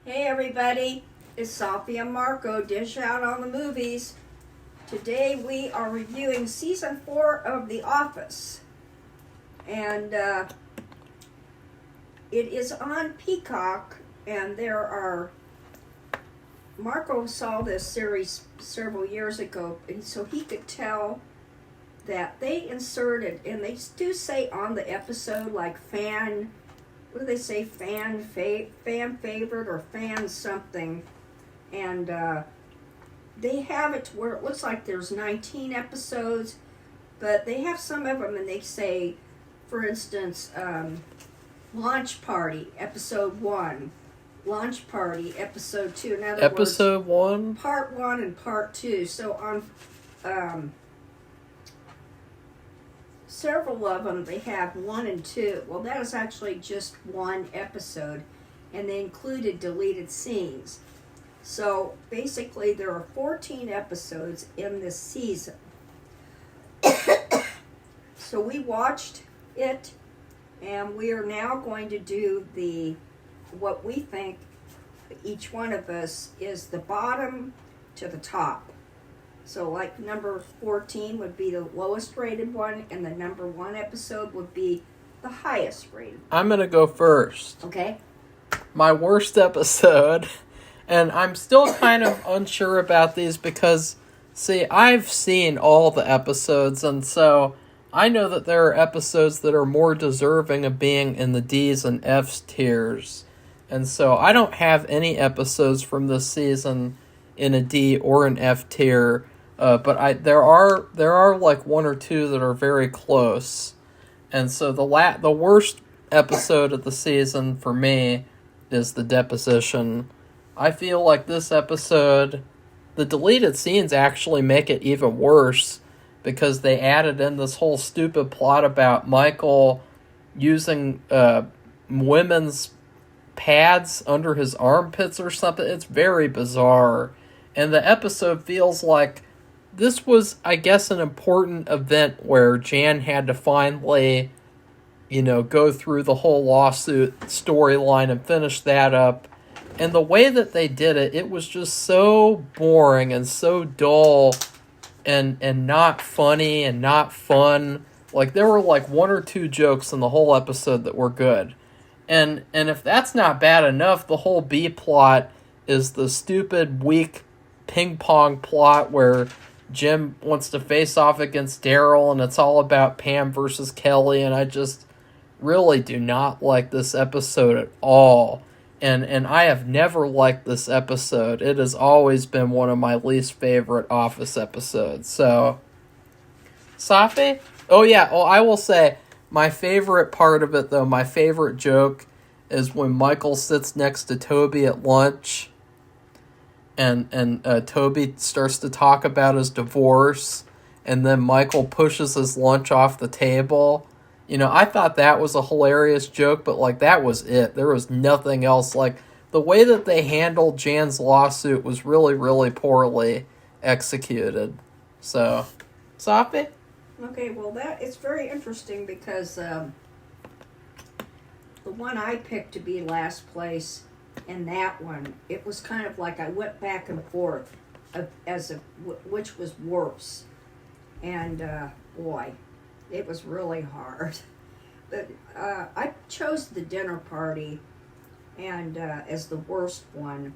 Hey everybody, it's Safi and Marco, Dish Out on the Movies. Today we are reviewing Season 4 of The Office. And it is on Peacock, and Marco saw this series several years ago, and so he could tell that they inserted, and they do say on the episode, like what do they say, fan favorite or fan something, and they have it to where it looks like there's 19 episodes, but they have some of them, and they say, for instance, Launch Party, Episode 1, Launch Party, Episode 2. In other Episode words, 1? Part 1 and Part 2. So on several of them, they have 1 and 2. Well, that is actually just one episode, and they included deleted scenes. So basically, there are 14 episodes in this season. So we watched it, and we are now going to do what we think each one of us is the bottom to the top. So like number 14 would be the lowest rated one, and the number 1 episode would be the highest rated. I'm going to go first. Okay. My worst episode, and I'm still kind of unsure about these because, see, I've seen all the episodes, and so I know that there are episodes that are more deserving of being in the D's and F's tiers. And so I don't have any episodes from this season in a D or an F tier. But there are like 1 or 2 that are very close, and so the worst episode of the season for me is the deposition. I feel like this episode, the deleted scenes actually make it even worse because they added in this whole stupid plot about Michael using women's pads under his armpits or something. It's very bizarre, and the episode feels like this was, I guess, an important event where Jan had to finally, go through the whole lawsuit storyline and finish that up. And the way that they did it, it was just so boring and so dull and not funny and not fun. Like, there were like 1 or 2 jokes in the whole episode that were good. And if that's not bad enough, the whole B plot is the stupid, weak ping pong plot where Jim wants to face off against Daryl, and it's all about Pam versus Kelly, and I just really do not like this episode at all. And I have never liked this episode. It has always been one of my least favorite Office episodes. So, Safi? Oh yeah, I will say, my favorite part of it, though, my favorite joke is when Michael sits next to Toby at lunch, and Toby starts to talk about his divorce, and then Michael pushes his lunch off the table. I thought that was a hilarious joke, but, like, that was it. There was nothing else. Like, the way that they handled Jan's lawsuit was really, really poorly executed. So, Safi? Okay, well, it's very interesting because the one I picked to be last place, in that one, it was kind of like I went back and forth which was worse. And, boy, it was really hard. But I chose the dinner party and as the worst one.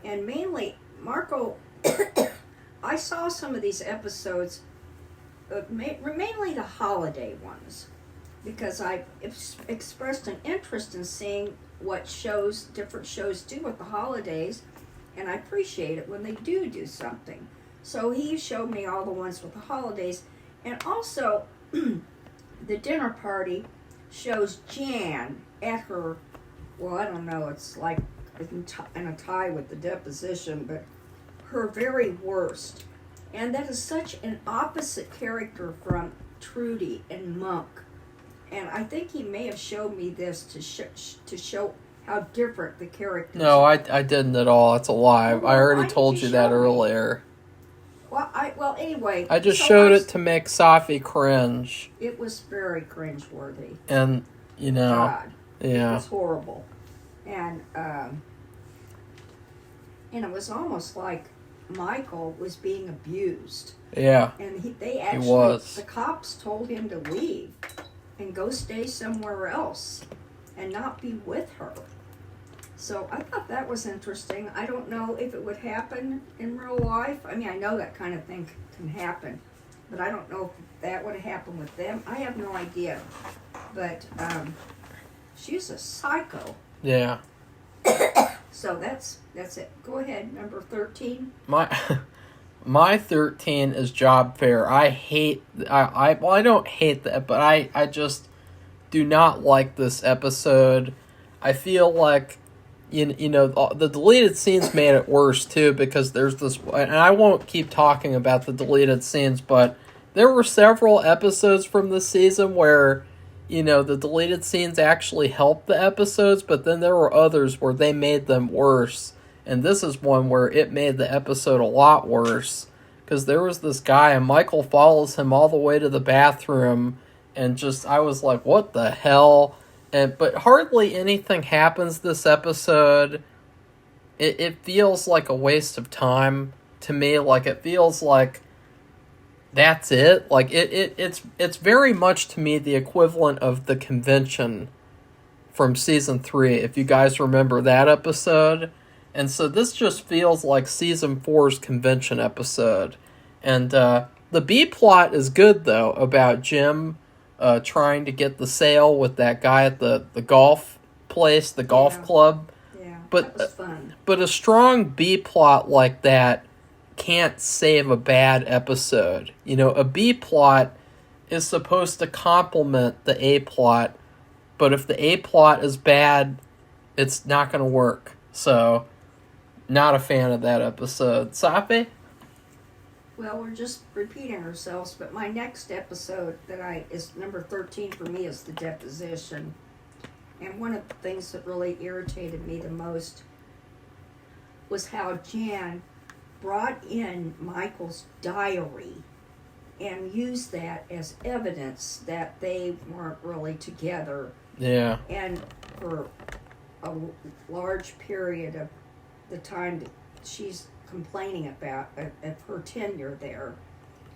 And mainly, Marco, I saw some of these episodes, mainly the holiday ones, because I expressed an interest in seeing what different shows do with the holidays, and I appreciate it when they do something. So he showed me all the ones with the holidays, and also the dinner party shows Jan at her, well, I don't know, it's like in a tie with the deposition, but her very worst. And that is such an opposite character from Trudy and Monk. And I think he may have showed me this to show how different the characters No, are. I didn't at all. It's a lie. Well, I already why told did you you that show me? earlier. Well, anyway. I just showed it to make Safi cringe. It was very cringeworthy. And, God. It yeah. was horrible. And And it was almost like Michael was being abused. Yeah. And they actually, was. the cops told him to leave and go stay somewhere else and not be with her. So I thought that was interesting. I don't know if it would happen in real life. I mean, I know that kind of thing can happen, but I don't know if that would happen with them. I have no idea. But she's a psycho. Yeah. So that's it. Go ahead, number 13. My 13 is Job Fair. I don't hate that, but I just do not like this episode. I feel like you know the deleted scenes made it worse too, because there's this, and I won't keep talking about the deleted scenes, but there were several episodes from this season where the deleted scenes actually helped the episodes, but then there were others where they made them worse. And this is one where it made the episode a lot worse, because there was this guy and Michael follows him all the way to the bathroom, and I was like, what the hell? But hardly anything happens this episode. It feels like a waste of time to me. Like, it feels like that's it. Like, it's very much to me the equivalent of the convention from season 3, if you guys remember that episode. And so this just feels like season 4's convention episode. And the B plot is good, though, about Jim trying to get the sale with that guy at the golf place, the golf club. Yeah, but, that was fun. But a strong B plot like that can't save a bad episode. A B plot is supposed to complement the A plot, but if the A plot is bad, it's not going to work. So, not a fan of that episode. Safi? Well, we're just repeating ourselves, but my next episode is number 13 for me is the deposition. And one of the things that really irritated me the most was how Jan brought in Michael's diary and used that as evidence that they weren't really together. Yeah. And for a large period of the time that she's complaining about of her tenure there,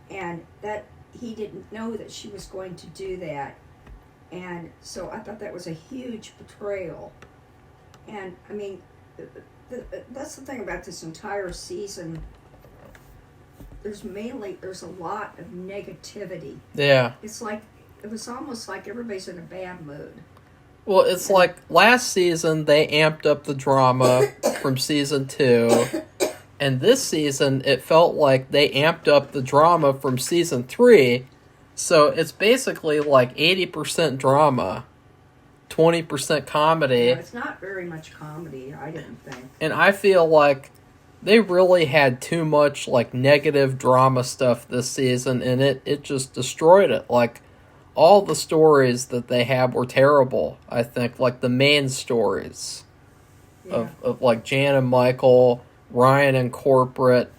and that he didn't know that she was going to do that. And so I thought that was a huge betrayal. And I mean, that's the thing about this entire season. There's a lot of negativity. Yeah. It was almost like everybody's in a bad mood. Well, it's like last season they amped up the drama from season 2, and this season it felt like they amped up the drama from season 3. So it's basically like 80% drama, 20% comedy. Yeah, it's not very much comedy, I didn't think. And I feel like they really had too much like negative drama stuff this season, and it just destroyed it. Like, all the stories that they had were terrible, I think. Like, the main stories of like Jan and Michael, Ryan and corporate,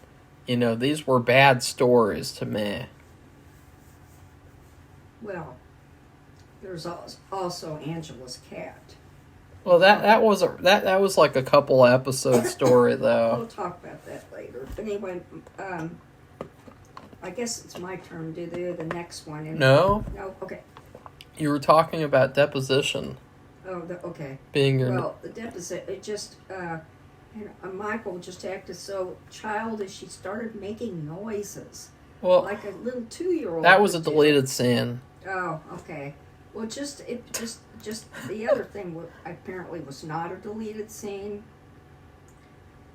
these were bad stories to me. Well, there's also Angela's cat. Well, that was like a couple episode story, though. We'll talk about that later. Anyway, I guess it's my turn to do the next one. No? No? Okay. You were talking about deposition. Oh, okay. Being your... Well, the deposition, it just, Michael just acted so childish. She started making noises. Well, like a little 2-year-old. That was a deleted scene. Oh, okay. Well, just the other thing apparently was not a deleted scene,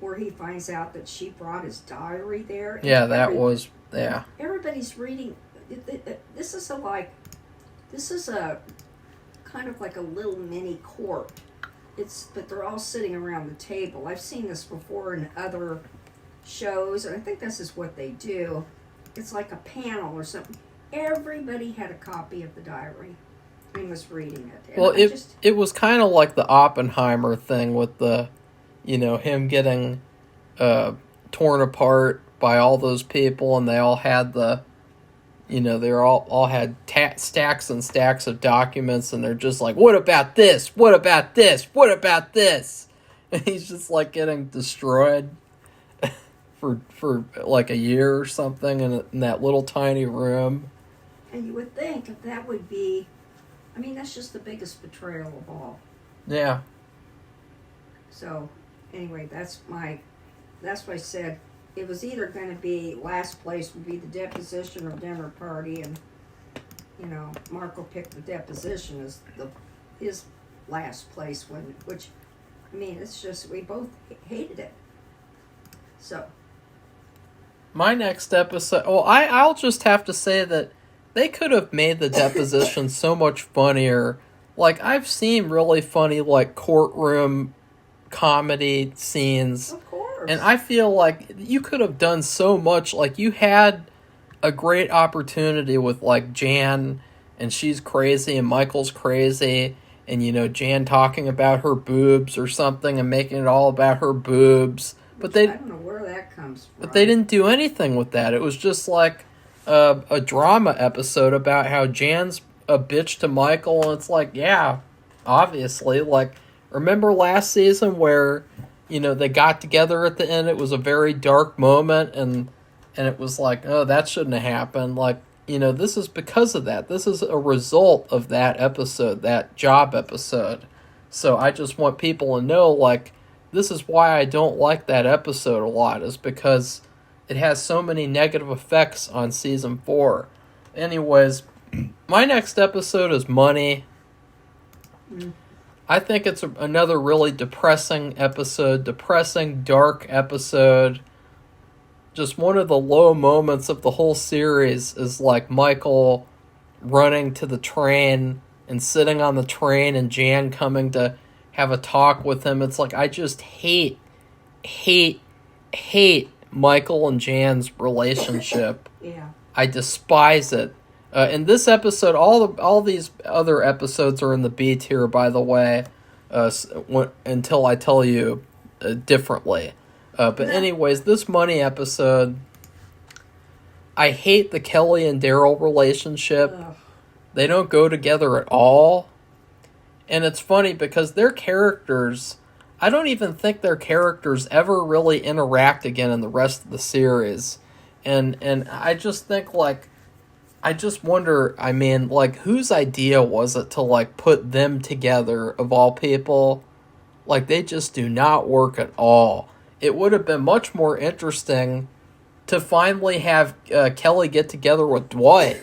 where he finds out that she brought his diary there. Yeah, that was, yeah. Everybody's reading. This is a kind of like a little mini court. But they're all sitting around the table. I've seen this before in other shows, and I think this is what they do. It's like a panel or something. Everybody had a copy of the diary and was reading it. And well, it was kind of like the Oppenheimer thing with the, him getting torn apart by all those people, and they all had they all had stacks and stacks of documents, and they're just like, what about this? What about this? What about this? And he's just like getting destroyed. for like a year or something in that little tiny room. And you would think that would be, I mean, that's just the biggest betrayal of all. Yeah. So, anyway, that's why I said it was either going to be last place would be the deposition or dinner party, and Marco picked the deposition as his last place which, I mean, it's just we both hated it. So. My next episode. Well, I'll just have to say that they could have made the deposition so much funnier. Like, I've seen really funny, like, courtroom comedy scenes. Of course. And I feel like you could have done so much. Like, you had a great opportunity with, like, Jan, and she's crazy, and Michael's crazy, and, Jan talking about her boobs or something and making it all about her boobs. But I don't know where that comes from. But they didn't do anything with that. It was just like a drama episode about how Jan's a bitch to Michael, and it's like, yeah, obviously. Like, remember last season where, they got together at the end? It was a very dark moment, and it was like, oh, that shouldn't have happened. Like, this is because of that. This is a result of that episode, that job episode. So I just want people to know, like, this is why I don't like that episode a lot, is because it has so many negative effects on season 4. Anyways, my next episode is Money. I think it's another really depressing episode, dark episode. Just one of the low moments of the whole series is like Michael running to the train and sitting on the train and Jan coming to have a talk with him. It's like, I just hate Michael and Jan's relationship. Yeah. I despise it. In this episode, all these other episodes are in the B tier, by the way, until I tell you differently. But anyways, this Money episode, I hate the Kelly and Daryl relationship. Ugh. They don't go together at all. And it's funny because their characters, I don't even think their characters ever really interact again in the rest of the series. And I just think, like, I just wonder, I mean, like, whose idea was it to, like, put them together, of all people? Like, they just do not work at all. It would have been much more interesting to finally have Kelly get together with Dwight.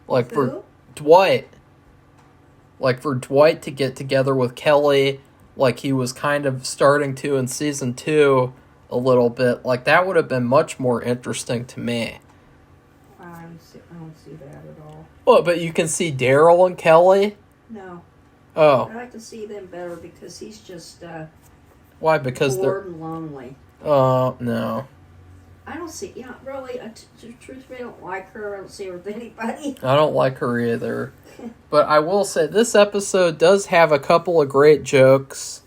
Like, for Who? Dwight. Like, for Dwight to get together with Kelly, like he was kind of starting to in season 2 a little bit. Like, that would have been much more interesting to me. I don't see that at all. Well, but you can see Daryl and Kelly? No. Oh. I'd like to see them better because he's just Why? Because bored and lonely. Oh, no. I don't see, really, truthfully, I don't like her. I don't see her with anybody. I don't like her either. But I will say, this episode does have a couple of great jokes.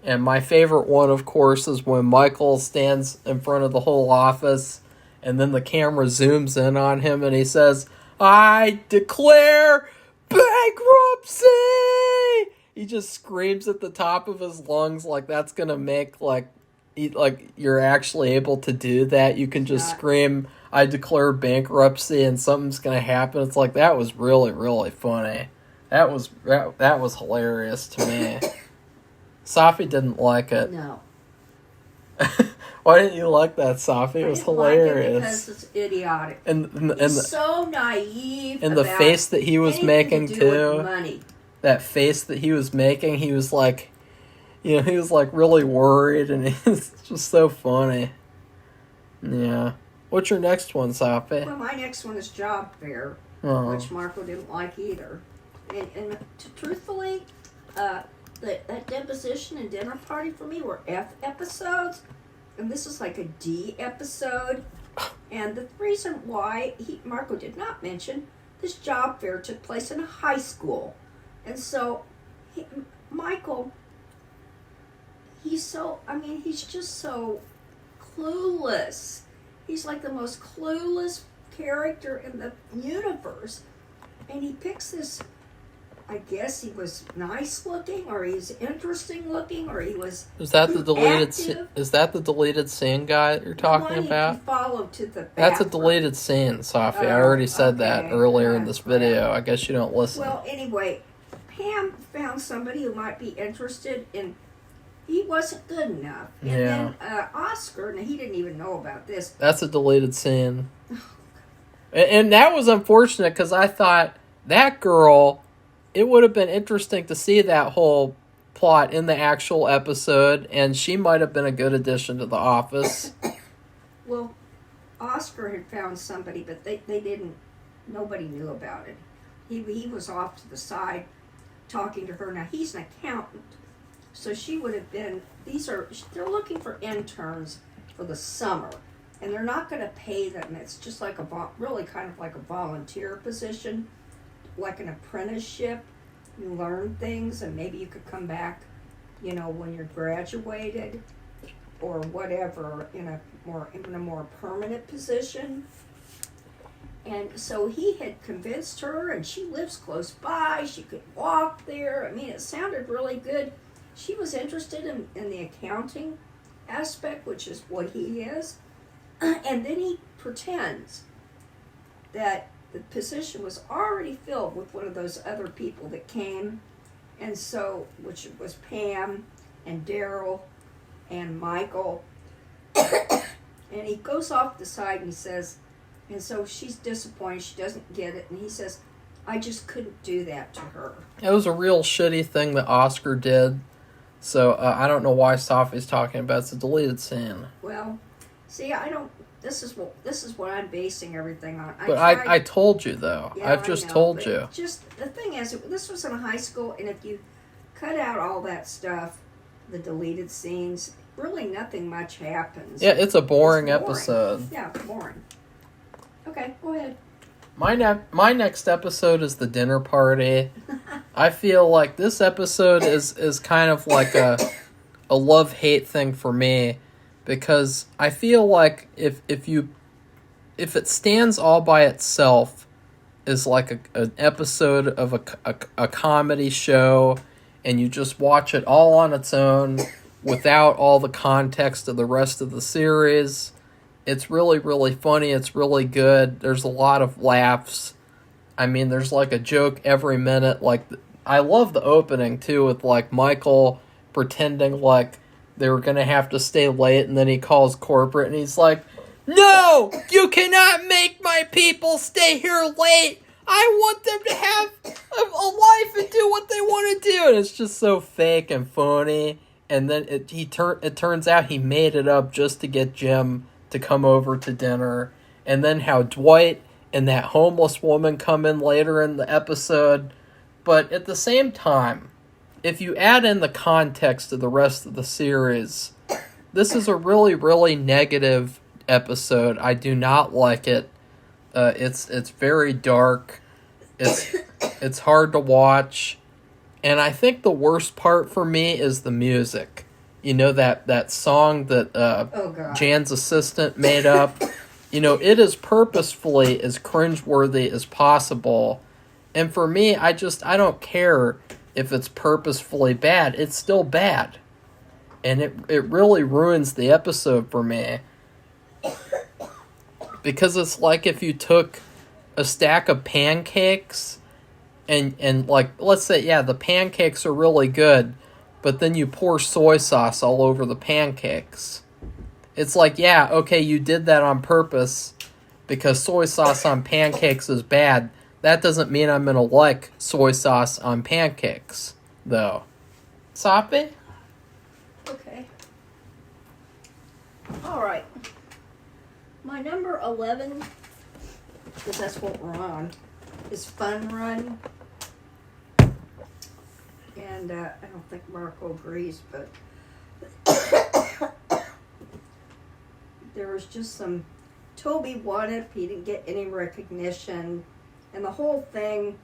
And my favorite one, of course, is when Michael stands in front of the whole office, and then the camera zooms in on him, and he says, "I declare bankruptcy!" He just screams at the top of his lungs like that's going to make, like you're actually able to do that. You can just scream, "I declare bankruptcy," and something's going to happen. It's like, that was really, really funny. That was hilarious to me. Safi didn't like it. No. Why didn't you like that, Safi? It was hilarious. Because it's idiotic. And He's so naive. And the face that he was making to do too. with money. That face that he was making, he was like, he was like really worried, and it's just so funny. Yeah. What's your next one, Safi? Well, my next one is Job Fair, Oh. which Marco didn't like either. And truthfully, that deposition and dinner party for me were F episodes, and this is like a D episode. And the reason why Marco did not mention, this job fair took place in a high school, and so Michael, he's just so clueless. He's like the most clueless character in the universe, and he picks this I guess he was nice looking, or he's interesting looking, or he was Is that the deleted? active. Is that the deleted scene guy that you're talking about? He followed to the That's a bathroom. deleted scene, Safi. I Oh, already said that okay. earlier in this Crap. video. I guess you don't listen. Well, anyway, Pam found somebody who might be interested in. He wasn't good enough. And Yeah. then Oscar, and he didn't even know about this. That's a deleted scene. And that was unfortunate because I thought that girl, it would have been interesting to see that whole plot in the actual episode, and she might have been a good addition to The Office. Well, Oscar had found somebody, but they didn't, nobody knew about it. He was off to the side talking to her. Now, he's an accountant. So she would have been, they're looking for interns for the summer. And they're not going to pay them. It's just like really kind of like a volunteer position, like an apprenticeship. You learn things, and maybe you could come back, when you're graduated or whatever, in a more permanent position. And so he had convinced her, and she lives close by. She could walk there. I mean, it sounded really good. She was interested in the accounting aspect, which is what he is. And then he pretends that the position was already filled with one of those other people that came. And so, which was Pam and Daryl and Michael. And he goes off the side and he says, and so she's disappointed. She doesn't get it. And he says, I just couldn't do that to her. It was a real shitty thing that Oscar did. So I don't know why Safi's talking about. It's a deleted scene. Well, see, this is what I'm basing everything on. But I told you, though. Yeah, I've just I know, told but you. Just, the thing is, this was in high school, and if you cut out all that stuff, the deleted scenes, really nothing much happens. Yeah, it's a boring It's episode. Yeah, boring. Okay, go ahead. My next episode is the dinner party. I feel like this episode is kind of like a love-hate thing for me, because I feel like if it stands all by itself as like an episode of a comedy show, and you just watch it all on its own without all the context of the rest of the series, it's really, really funny. It's really good. There's a lot of laughs. I mean, there's like a joke every minute. Like, I love the opening too, with like Michael pretending like they were gonna have to stay late, and then he calls corporate and he's like, "No, you cannot make my people stay here late. I want them to have a life and do what they want to do." And it's just so fake and phony. And then it turns out he made it up just to get Jim to come over to dinner. And then how Dwight and that homeless woman come in later in the episode. But at the same time, if you add in the context of the rest of the series, this is a really, really negative episode. I do not like it. It's very dark. It's hard to watch. And I think the worst part for me is the music. You know, that song that Jan's assistant made up. You know, it is purposefully as cringeworthy as possible. And for me, I don't care if it's purposefully bad. It's still bad. And it really ruins the episode for me. Because it's like if you took a stack of pancakes and like, let's say, yeah, the pancakes are really good, but then you pour soy sauce all over the pancakes. It's like, yeah, okay, you did that on purpose because soy sauce on pancakes is bad. That doesn't mean I'm going to like soy sauce on pancakes, though. Safi? Okay. All right. My number 11, because that's what we're on, is Fun Run. And I don't think Marco agrees, but there was just some, Toby won it, he didn't get any recognition, and the whole thing,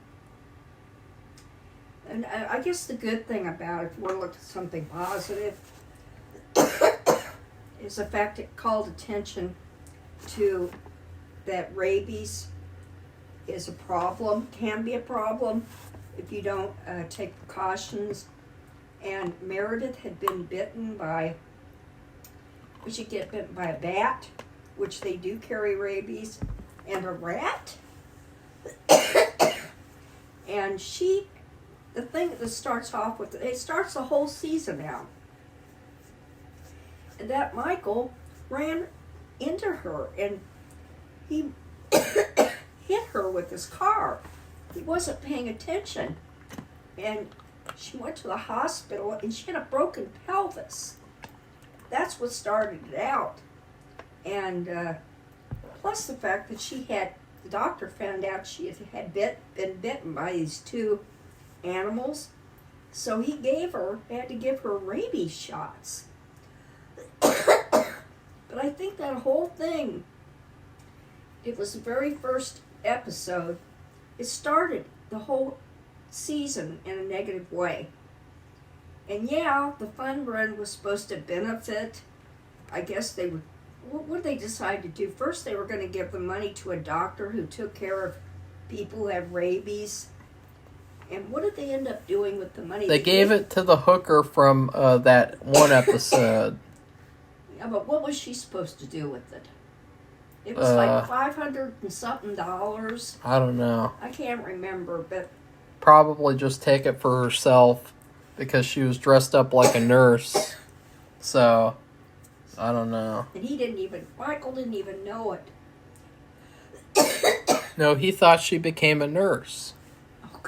and I guess the good thing about it, if you want to look at something positive, is the fact it called attention to that rabies is a problem, can be a problem. if you don't take precautions. And Meredith had been bitten by, she get bitten by a bat, which they do carry rabies, and a rat. And the thing that starts off with, it starts the whole season out. And that Michael ran into her and he hit her with his car. He wasn't paying attention. And she went to the hospital and she had a broken pelvis. That's what started it out. And plus the fact that the doctor found out she had been bitten by these two animals. So he had to give her rabies shots. But I think that whole thing, it was the very first episode. It started the whole season in a negative way. And yeah, the fun run was supposed to benefit. I guess they would. What did they decide to do? First, they were going to give the money to a doctor who took care of people who have rabies. And what did they end up doing with the money? They gave it to the hooker from that one episode. Yeah, but what was she supposed to do with it? It was like $500 and something. I don't know. I can't remember, but probably just take it for herself because she was dressed up like a nurse. So, I don't know. And Michael didn't even know it. No, he thought she became a nurse. Oh,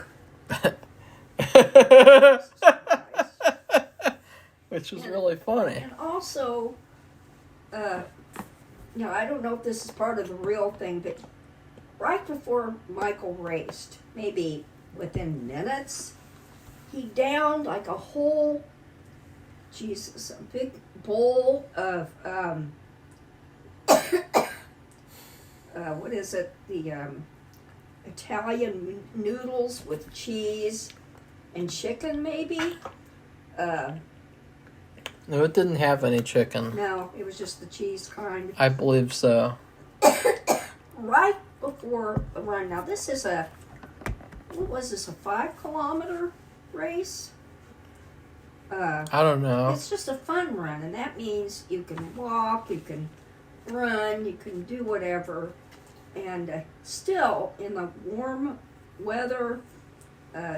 Which was really funny. And also, I don't know if this is part of the real thing, but right before Michael raced, maybe within minutes, he downed like a whole, a big bowl of, what is it, the Italian noodles with cheese and chicken, maybe? No, it didn't have any chicken. No, it was just the cheese kind. I believe so. Right before the run. Now this is a 5-kilometer race? I don't know. It's just a fun run, and that means you can walk, you can run, you can do whatever. And still, in the warm weather,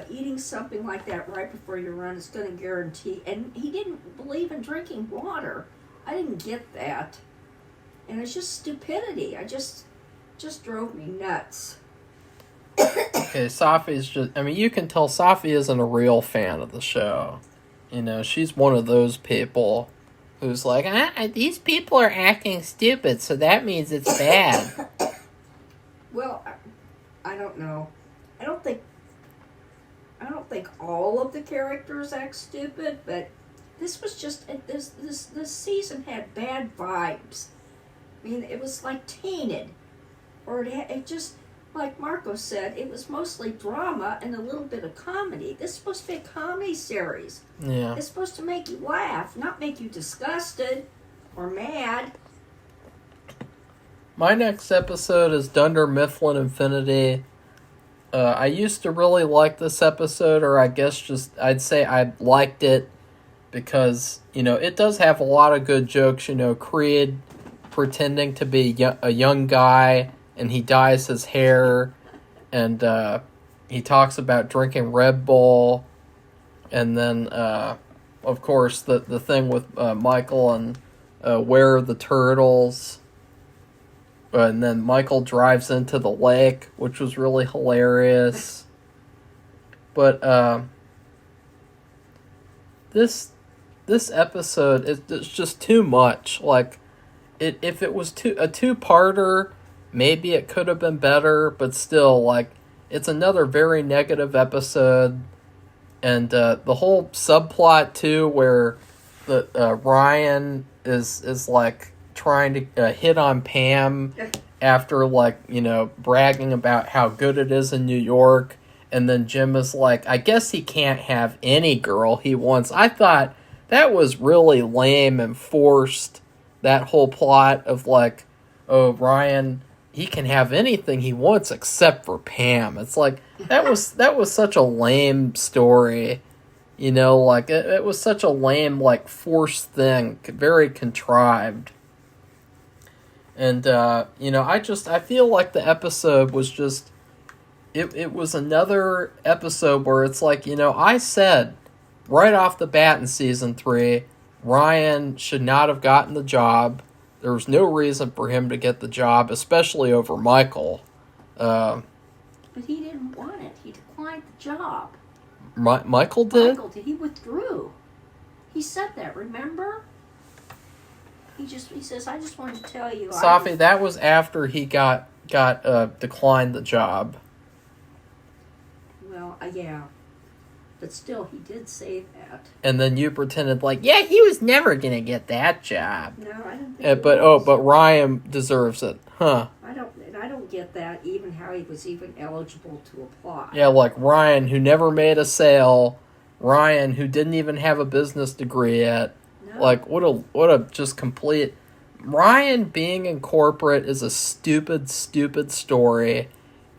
eating something like that right before you run is going to guarantee. And he didn't believe in drinking water. I didn't get that. And it's just stupidity. Just drove me nuts. Okay, Safi's you can tell Safi isn't a real fan of the show. She's one of those people who's like, these people are acting stupid, so that means it's bad. Well, I don't know. I don't think all of the characters act stupid, but this was just this season had bad vibes. I mean, it was like tainted, or it just, like Marco said, it was mostly drama and a little bit of comedy. This is supposed to be a comedy series. Yeah. It's supposed to make you laugh, not make you disgusted or mad. My next episode is Dunder Mifflin Infinity. I used to really like this episode, or I guess I'd say I liked it because, it does have a lot of good jokes. Creed pretending to be a young guy and he dyes his hair, and he talks about drinking Red Bull, and then, of course, the thing with Michael and Where Are the Turtles? And then Michael drives into the lake, which was really hilarious. But this episode it's just too much. Like, if it was a two-parter, maybe it could have been better. But still, like, it's another very negative episode. And the whole subplot too, where the Ryan is like trying to hit on Pam after, like, bragging about how good it is in New York, and then Jim is like, I guess he can't have any girl he wants. I thought that was really lame and forced, that whole plot of like, oh, Ryan, he can have anything he wants except for Pam. It's like that was such a lame story. You know, like it was such a lame, like, forced thing, very contrived. And you know, I feel like the episode was just it was another episode where it's like, you know, I said right off the bat in season 3, Ryan should not have gotten the job. There was no reason for him to get the job, especially over Michael. But he didn't want it. He declined the job. Michael did? Michael did. He withdrew. He said that, remember? He says, I just wanted to tell you. Safi, that was after he got declined the job. Well, yeah. But still, he did say that. And then you pretended like, yeah, he was never gonna get that job. No, I don't think but Ryan deserves it, huh? I don't get that, even how he was even eligible to apply. Yeah, like Ryan, who never made a sale. Ryan, who didn't even have a business degree yet. No. Like, what a just complete... Ryan being in corporate is a stupid, stupid story.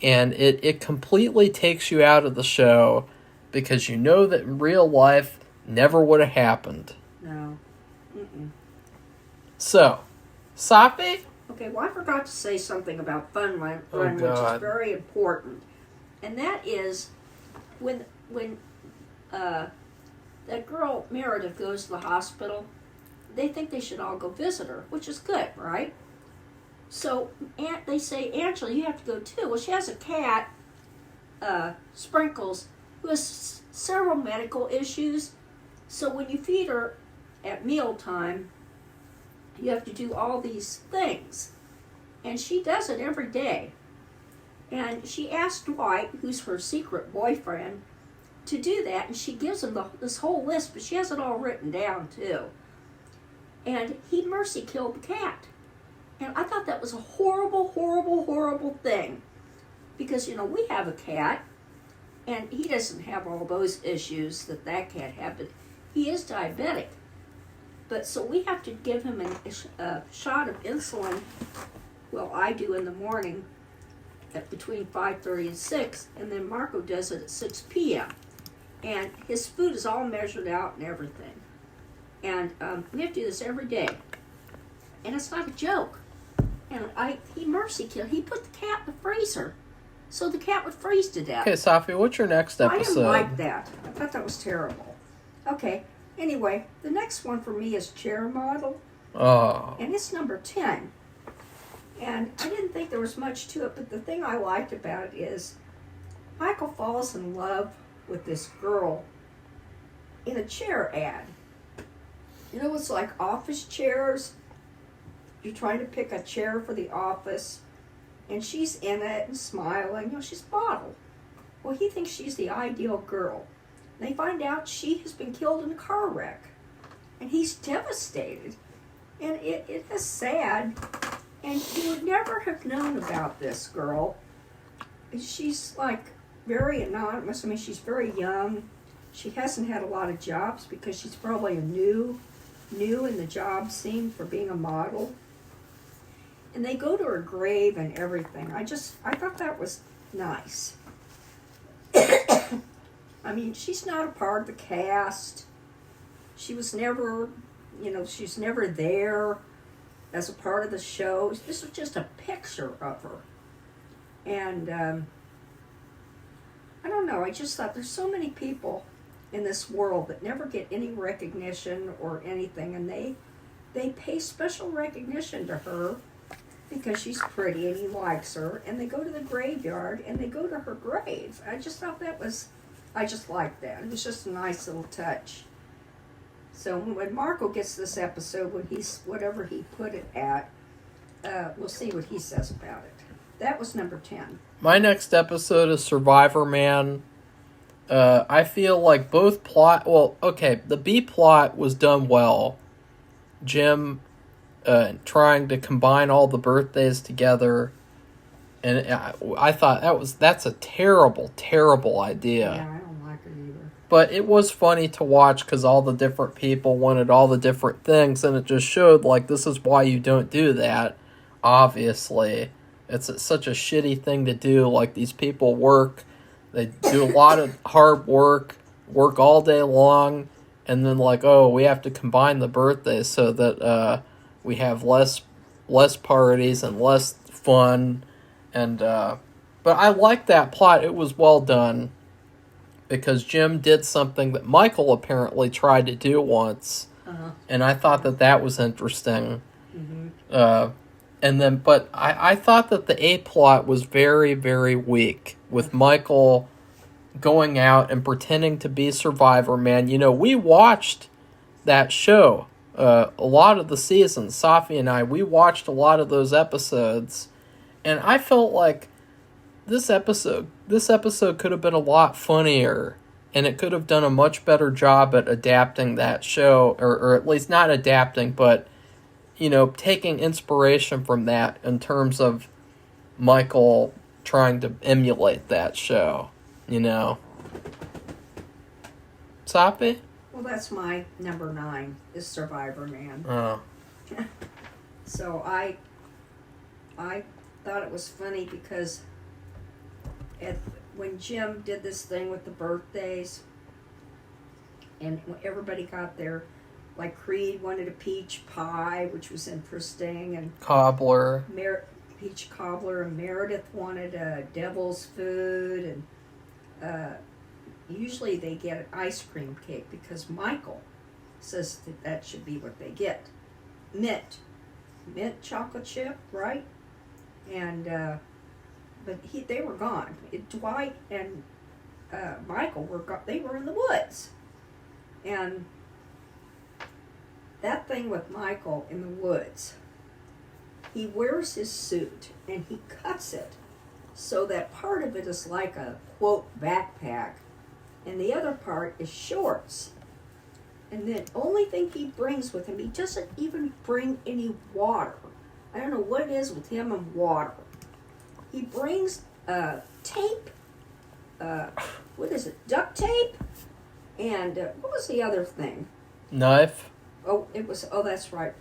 And it completely takes you out of the show. Because you know that in real life, never would have happened. No. Mm-mm. So, Safi? Okay, well, I forgot to say something about Fun Run, Oh, which God. is very important. And that is, when that girl, Meredith, goes to the hospital, they think they should all go visit her, which is good, right? So, they say, Angela, you have to go too. Well, she has a cat, Sprinkles, who has several medical issues. So when you feed her at mealtime, you have to do all these things. And she does it every day. And she asked Dwight, who's her secret boyfriend, to do that. And she gives him this whole list, but she has it all written down too. And he mercy killed the cat. And I thought that was a horrible, horrible, horrible thing. Because, you know, we have a cat. And he doesn't have all those issues that cat had, but he is diabetic. But so we have to give him a shot of insulin. Well, I do in the morning at between 5:30 and 6, and then Marco does it at 6 p.m. And his food is all measured out and everything. And we have to do this every day. And it's not a joke. And he mercy killed. He put the cat in the freezer. So the cat would freeze to death. Okay, Safi, what's your next episode? I didn't like that. I thought that was terrible. Okay, anyway, the next one for me is Chair Model. Oh. And it's number 10. And I didn't think there was much to it, but the thing I liked about it is Michael falls in love with this girl in a chair ad. You know, it's like office chairs. You're trying to pick a chair for the office. And she's in it and smiling. You know, she's a model. Well, he thinks she's the ideal girl. They find out she has been killed in a car wreck. And he's devastated. And it is sad. And he would never have known about this girl. She's like very anonymous. I mean, she's very young. She hasn't had a lot of jobs because she's probably new in the job scene for being a model. And they go to her grave and everything. I thought that was nice. I mean, she's not a part of the cast. She was never, she's never there as a part of the show. This was just a picture of her. And I don't know, I just thought there's so many people in this world that never get any recognition or anything, and they pay special recognition to her because she's pretty and he likes her, and they go to the graveyard and they go to her grave. I just thought I just liked that. It was just a nice little touch. So when Marco gets this episode, whatever he put it at, we'll see what he says about it. That was number 10. My next episode is Survivor Man. I feel like both the B plot was done well. Jim trying to combine all the birthdays together, and I thought that's a terrible, terrible idea. Yeah, I don't like it either. But it was funny to watch because all the different people wanted all the different things, and it just showed like this is why you don't do that, obviously. It's such a shitty thing to do. Like, these people work, they do a lot of hard work all day long, and then, like, oh, we have to combine the birthdays so that we have less parties and less fun. And but I like that plot. It was well done, because Jim did something that Michael apparently tried to do once, and I thought that was interesting. Mm-hmm. And then, but I thought that the A plot was very, very weak, with Michael going out and pretending to be Survivor Man. You know, we watched that show, a lot of the seasons. Safi and I, we watched a lot of those episodes, and I felt like this episode could have been a lot funnier, and it could have done a much better job at adapting that show, or at least not adapting, but, you know, taking inspiration from that in terms of Michael trying to emulate that show, you know. Safi? Well, that's my number 9, is Survivor Man. Oh. So I thought it was funny because when Jim did this thing with the birthdays, and everybody got their, like, Creed wanted a peach pie, which was interesting, and Cobbler. Peach cobbler, and Meredith wanted a devil's food, and usually they get an ice cream cake because Michael says that should be what they get. Mint chocolate chip, right? And but they were gone. Dwight and Michael were they were in the woods, and that thing with Michael in the woods, he wears his suit and he cuts it so that part of it is like a, quote, backpack, and the other part is shorts. And the only thing he brings with him, he doesn't even bring any water. I don't know what it is with him and water. He brings tape, what is it, duct tape, and what was the other thing? Knife. That's right.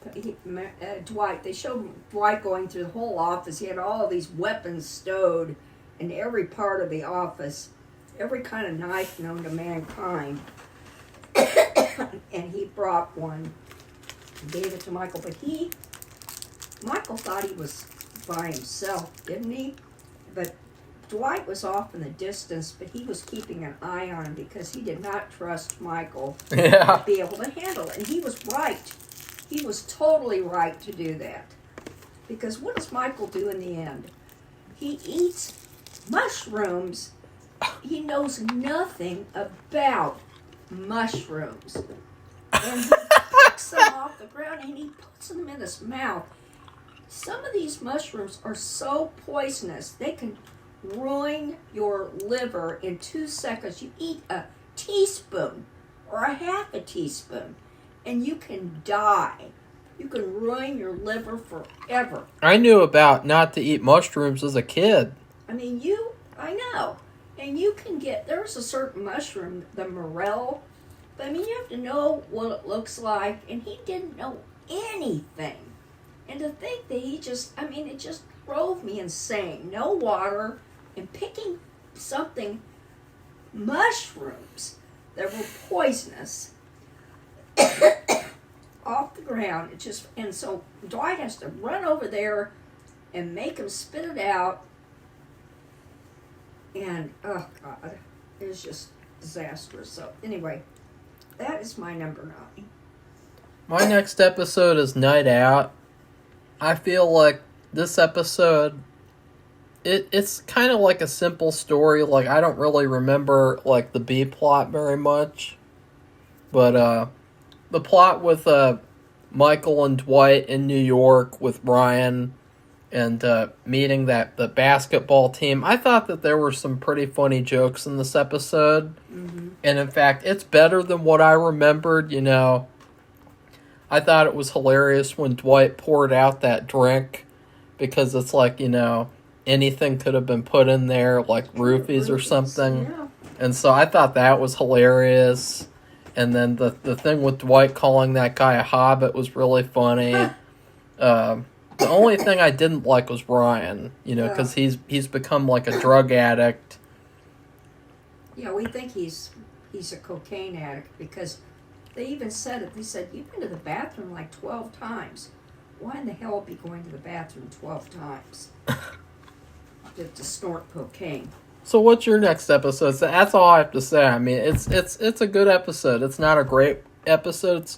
Dwight, they showed Dwight going through the whole office. He had all these weapons stowed in every part of the office, every kind of knife known to mankind. And he brought one, gave it to Michael, but Michael thought he was by himself, didn't he? But Dwight was off in the distance, but he was keeping an eye on him because he did not trust Michael to be able to handle it. And he was right. He was totally right to do that. Because what does Michael do in the end? He eats mushrooms. He knows nothing about mushrooms. And he picks them off the ground and he puts them in his mouth. Some of these mushrooms are so poisonous, they can ruin your liver in 2 seconds. You eat a teaspoon or a half a teaspoon and you can die. You can ruin your liver forever. I knew about not to eat mushrooms as a kid. I mean, I know. And you can there's a certain mushroom, the morel, but I mean, you have to know what it looks like, and he didn't know anything. And to think that it just drove me insane. No water, and picking mushrooms that were poisonous off the ground. And so Dwight has to run over there and make him spit it out. And, oh God, it was just disastrous. So anyway, that is my number 9. My next episode is Night Out. I feel like this episode, it's kind of like a simple story. Like, I don't really remember, like, the B plot very much. But, the plot with, Michael and Dwight in New York with Ryan and, meeting the basketball team. I thought that there were some pretty funny jokes in this episode. Mm-hmm. And, in fact, it's better than what I remembered, you know. I thought it was hilarious when Dwight poured out that drink because it's like, you know, anything could have been put in there, like roofies or something. Yeah. And so I thought that was hilarious. And then the thing with Dwight calling that guy a hobbit was really funny. The only thing I didn't like was Ryan, because he's become like a drug addict. Yeah, we think he's a cocaine addict because they even said it. They said, you've been to the bathroom like 12 times. Why in the hell be going to the bathroom 12 times? to snort cocaine. So what's your next episode? So that's all I have to say. I mean, it's a good episode. It's not a great episode.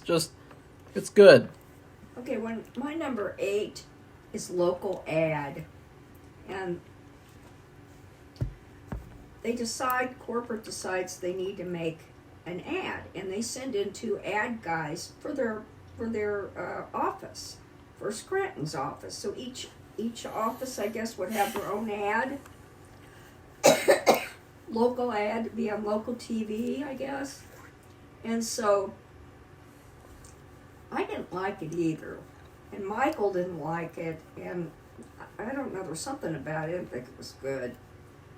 It's good. Okay, my number 8 is local ad, and corporate decides they need to make an ad, and they send in 2 ad guys for their office, for Scranton's office. So each office, I guess, would have their own ad. Local ad, be on local TV, I guess. And so I didn't like it either. And Michael didn't like it. And I don't know, there was something about it. I didn't think it was good.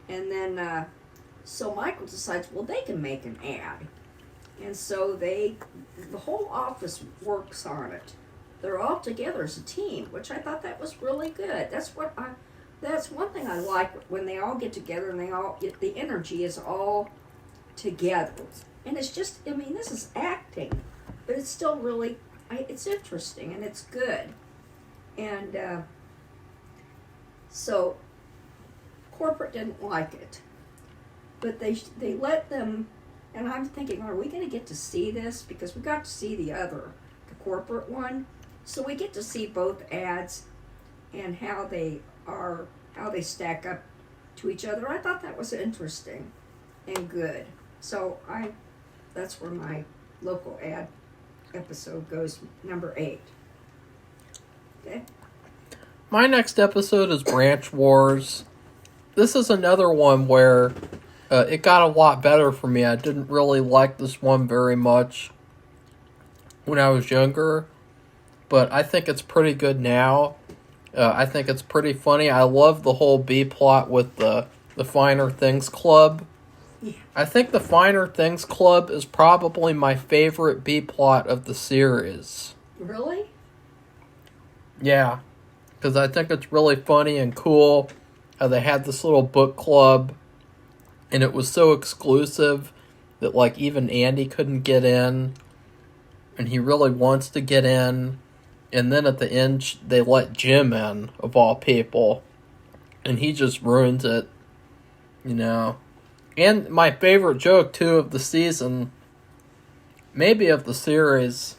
And then, so Michael decides, well, they can make an ad. And so the whole office works on it. They're all together as a team, which I thought that was really good. That's one thing I like, when they all get together and the energy is all together. And it's just, I mean, this is acting, but it's still really, it's interesting and it's good. And so corporate didn't like it, but they let them, and I'm thinking, are we going to get to see this? Because we got to see the corporate one. So we get to see both ads and how they stack up to each other. I thought that was interesting and good. So that's where my local ad episode goes, number 8. Okay. My next episode is Branch Wars. This is another one where it got a lot better for me. I didn't really like this one very much when I was younger, but I think it's pretty good now. I think it's pretty funny. I love the whole B plot with the Finer Things Club. Yeah. I think the Finer Things Club is probably my favorite B plot of the series. Really? Yeah, because I think it's really funny and cool how they had this little book club, and it was so exclusive that like even Andy couldn't get in, and he really wants to get in. And then at the end, they let Jim in, of all people. And he just ruins it, And my favorite joke, too, of the season, maybe of the series,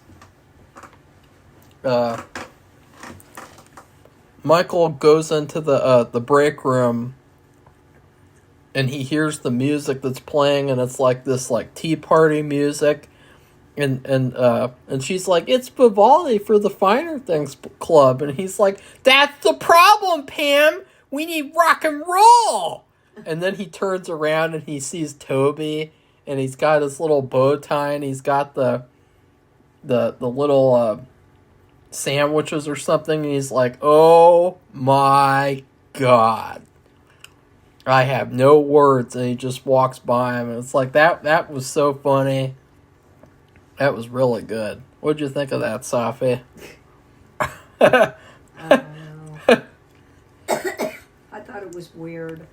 Michael goes into the break room, and he hears the music that's playing, and it's like this like tea party music. And she's like, it's Vivaldi for the Finer Things Club. And he's like, that's the problem, Pam. We need rock and roll. And then he turns around and he sees Toby, and he's got his little bow tie, and he's got the little sandwiches or something. And he's like, oh my God, I have no words. And he just walks by him, and it's like that was so funny. That was really good. What'd you think of that, Safi? I don't know. I thought it was weird.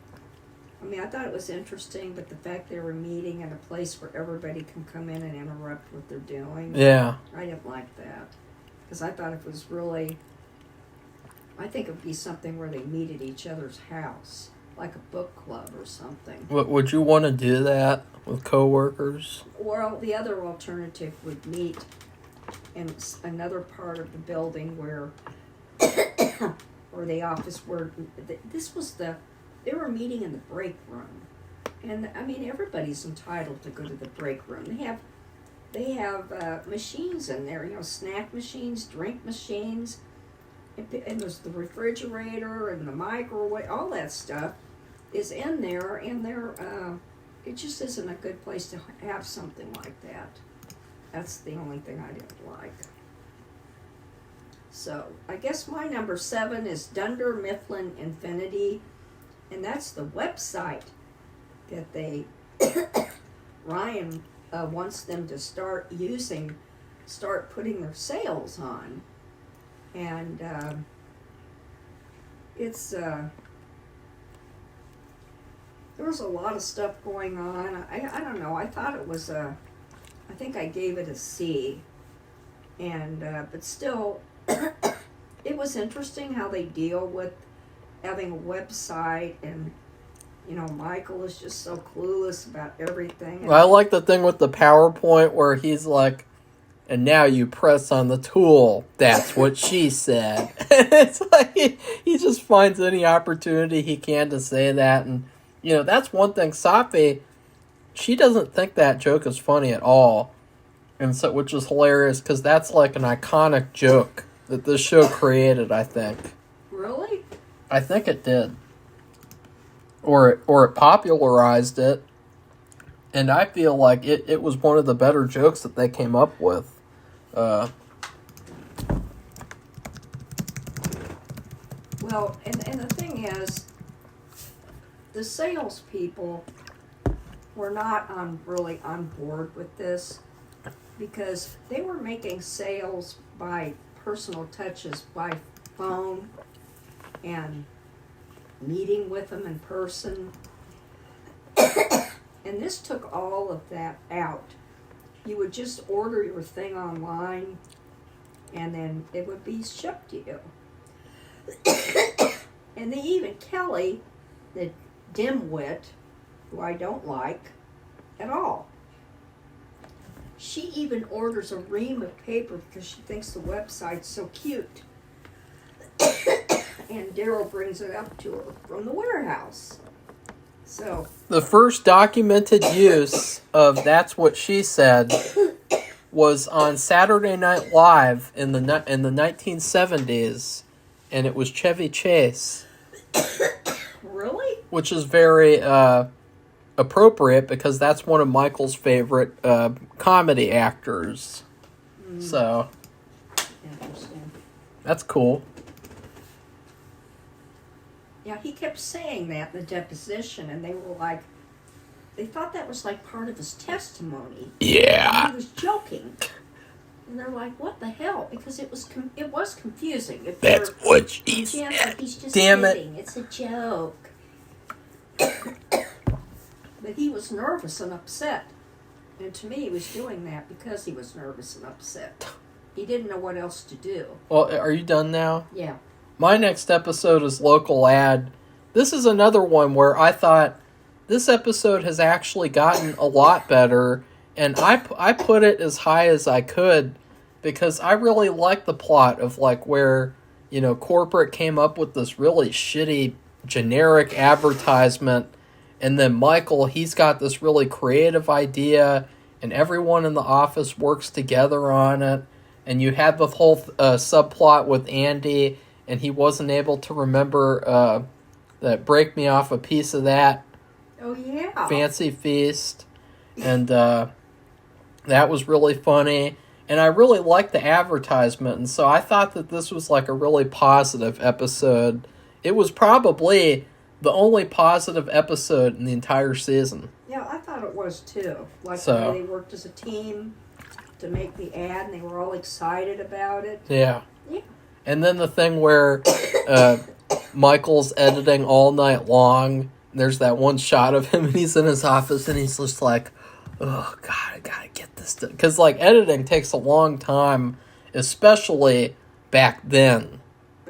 I mean, I thought it was interesting, but the fact they were meeting in a place where everybody can come in and interrupt what they're doing. Yeah. I didn't like that. Because I thought it was really, I think it would be something where they meet at each other's house, like a book club or something. Would you want to do that with coworkers? Or the other alternative would meet in another part of the building where, or the office where, they were meeting in the break room. And I mean, everybody's entitled to go to the break room. They have machines in there, snack machines, drink machines, and there's the refrigerator and the microwave, all that stuff is in there, and it just isn't a good place to have something like that. That's the only thing I didn't like. So, I guess my number 7 is Dunder Mifflin Infinity, and that's the website that Ryan wants them to start putting their sales on. And it's there was a lot of stuff going on. I don't know. I thought it was I think I gave it a C, and but still, it was interesting how they deal with having a website, and Michael is just so clueless about everything. I like the thing with the PowerPoint where he's like, and now you press on the tool. That's what she said. It's like he just finds any opportunity he can to say that. And, that's one thing. Safi, she doesn't think that joke is funny at all. And so, which is hilarious because that's like an iconic joke that this show created, I think. Really? I think it did. Or it popularized it. And I feel like it was one of the better jokes that they came up with. Well, and the thing is, the salespeople were not really on board with this because they were making sales by personal touches, by phone, and meeting with them in person. And this took all of that out. You would just order your thing online, and then it would be shipped to you. And they even, Kelly, the dimwit, who I don't like at all, she even orders a ream of paper because she thinks the website's so cute. And Daryl brings it up to her from the warehouse. So the first documented use of "That's What She Said" was on Saturday Night Live in the 1970s, and it was Chevy Chase. Really? Which is very appropriate because that's one of Michael's favorite comedy actors. So Interesting. that's cool. Yeah, he kept saying that in the deposition, and they were like, they thought that was like part of his testimony. Yeah. And he was joking. And they're like, what the hell? Because it was confusing. If That's you're- what she Chance said. like he's just Damn it. kidding. It's a joke. But he was nervous and upset. And to me, he was doing that because he was nervous and upset. He didn't know what else to do. Well, are you done now? Yeah. My next episode is Local Ad. This is another one where I thought this episode has actually gotten a lot better, and I put it as high as I could because I really like the plot of like where, corporate came up with this really shitty generic advertisement, and then Michael, he's got this really creative idea, and everyone in the office works together on it, and you have the whole subplot with Andy, and he wasn't able to remember that break me off a piece of that Oh, yeah. fancy feast. And that was really funny. And I really liked the advertisement. And so I thought that this was like a really positive episode. It was probably the only positive episode in the entire season. Yeah, I thought it was too. Like So- the way they worked as a team to make the ad, and they were all excited about it. Yeah. Yeah. And then the thing where Michael's editing all night long. There's that one shot of him, and he's in his office, and he's just like, oh, God, I gotta get this done. Because, editing takes a long time, especially back then,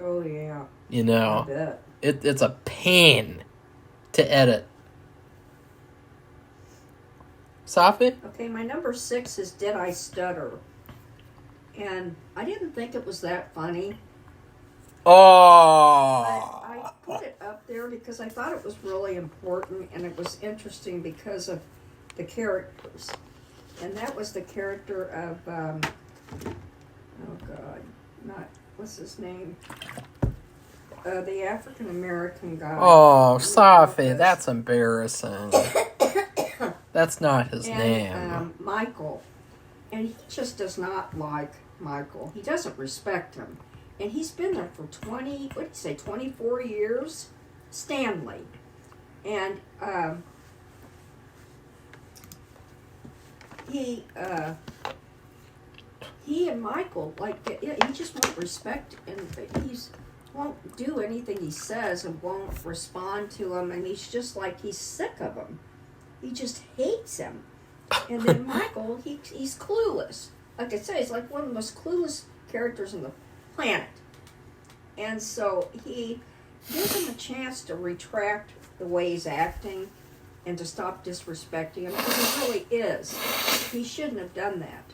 Oh, yeah. you I know. bet. It's a pain to edit. Safi? Okay, my number 6 is Did I Stutter? And I didn't think it was that funny. Oh! I put it up there because I thought it was really important, and it was interesting because of the characters. And that was the character of, what's his name? The African-American guy. Oh, Safi, that's embarrassing. That's not his name. Michael. And he just does not like Michael. He doesn't respect him. And he's been there for 24 years? Stanley. And he and Michael, he just won't respect, and won't do anything he says and won't respond to him, and he's just like he's sick of him. He just hates him. And then Michael, he's clueless. Like I say, he's like one of the most clueless characters on the planet. And so he gives him a chance to retract the way he's acting and to stop disrespecting him, because he really is. He shouldn't have done that.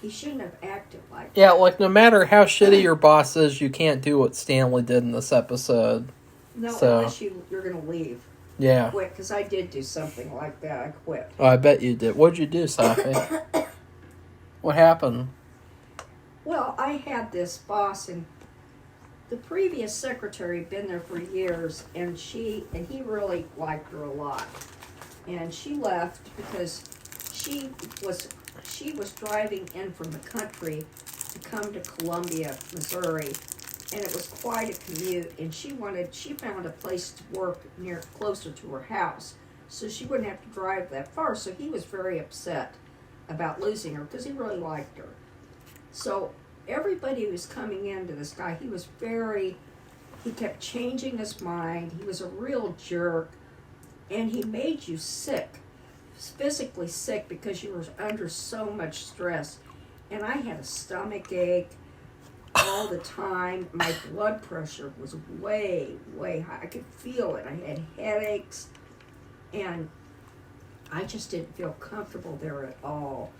He shouldn't have acted like that. Yeah, like no matter how shitty your boss is, you can't do what Stanley did in this episode. No, So. unless you're going to leave. Yeah. Quit, because I did do something like that. I quit. Oh, I bet you did. What'd you do, Safi? What happened? Well, I had this boss, and the previous secretary had been there for years, and he really liked her a lot. And she left because she was driving in from the country to come to Columbia, Missouri, and it was quite a commute, and she found a place to work closer to her house, so she wouldn't have to drive that far. So he was very upset about losing her, because he really liked her. So everybody who was coming into this guy, he kept changing his mind. He was a real jerk, and he made you sick, physically sick, because you were under so much stress. And I had a stomach ache all the time. My blood pressure was way, way high. I could feel it. I had headaches, and I just didn't feel comfortable there at all.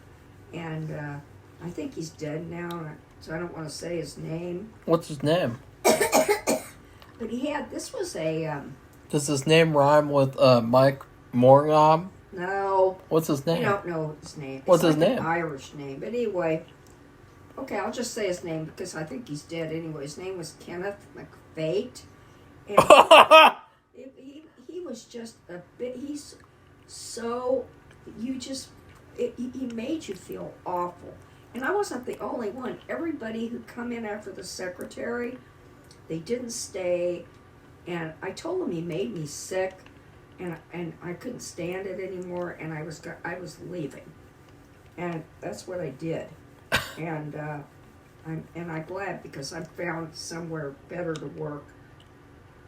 And I think he's dead now, so I don't want to say his name. What's his name? But this was a... Does his name rhyme with Mike Morgom? No. What's his name? I don't know his name. What's his like name? An Irish name. But anyway, okay, I'll just say his name because I think he's dead anyway. His name was Kenneth McFate. And he was just a bit... He's so... He made you feel awful. And I wasn't the only one. Everybody who come in after the secretary, they didn't stay. And I told him he made me sick, and I couldn't stand it anymore, and I was leaving. And that's what I did. And I'm glad, because I found somewhere better to work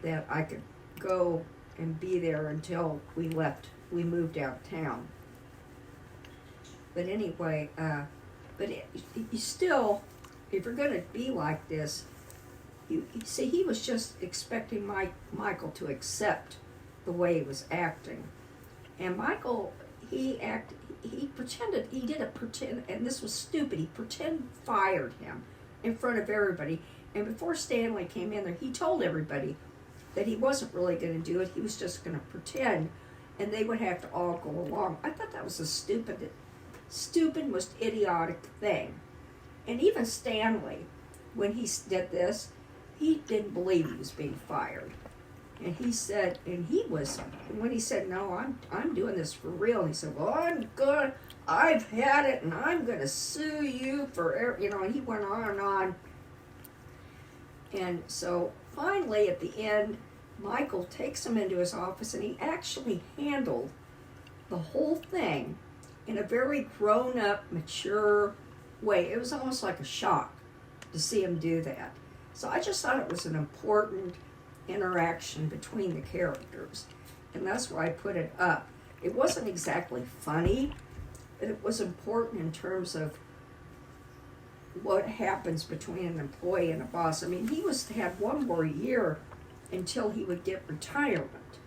that I could go and be there until we moved out of town. But anyway, you still, if you're going to be like this, you see, he was just expecting Michael to accept the way he was acting. And Michael, he pretended, he did a pretend, and this was stupid, he fired him in front of everybody. And before Stanley came in there, he told everybody that he wasn't really going to do it, he was just going to pretend, and they would have to all go along. I thought that was a stupid, most idiotic thing. And even Stanley, when he did this, he didn't believe he was being fired. And he said, when he said, no, I'm doing this for real, and he said, well, I've had it, and I'm going to sue you for, and he went on and on. And so finally, at the end, Michael takes him into his office, and he actually handled the whole thing in a very grown-up, mature way. It was almost like a shock to see him do that. So I just thought it was an important interaction between the characters, and that's why I put it up. It wasn't exactly funny, but it was important in terms of what happens between an employee and a boss. I mean, he had one more year until he would get retirement,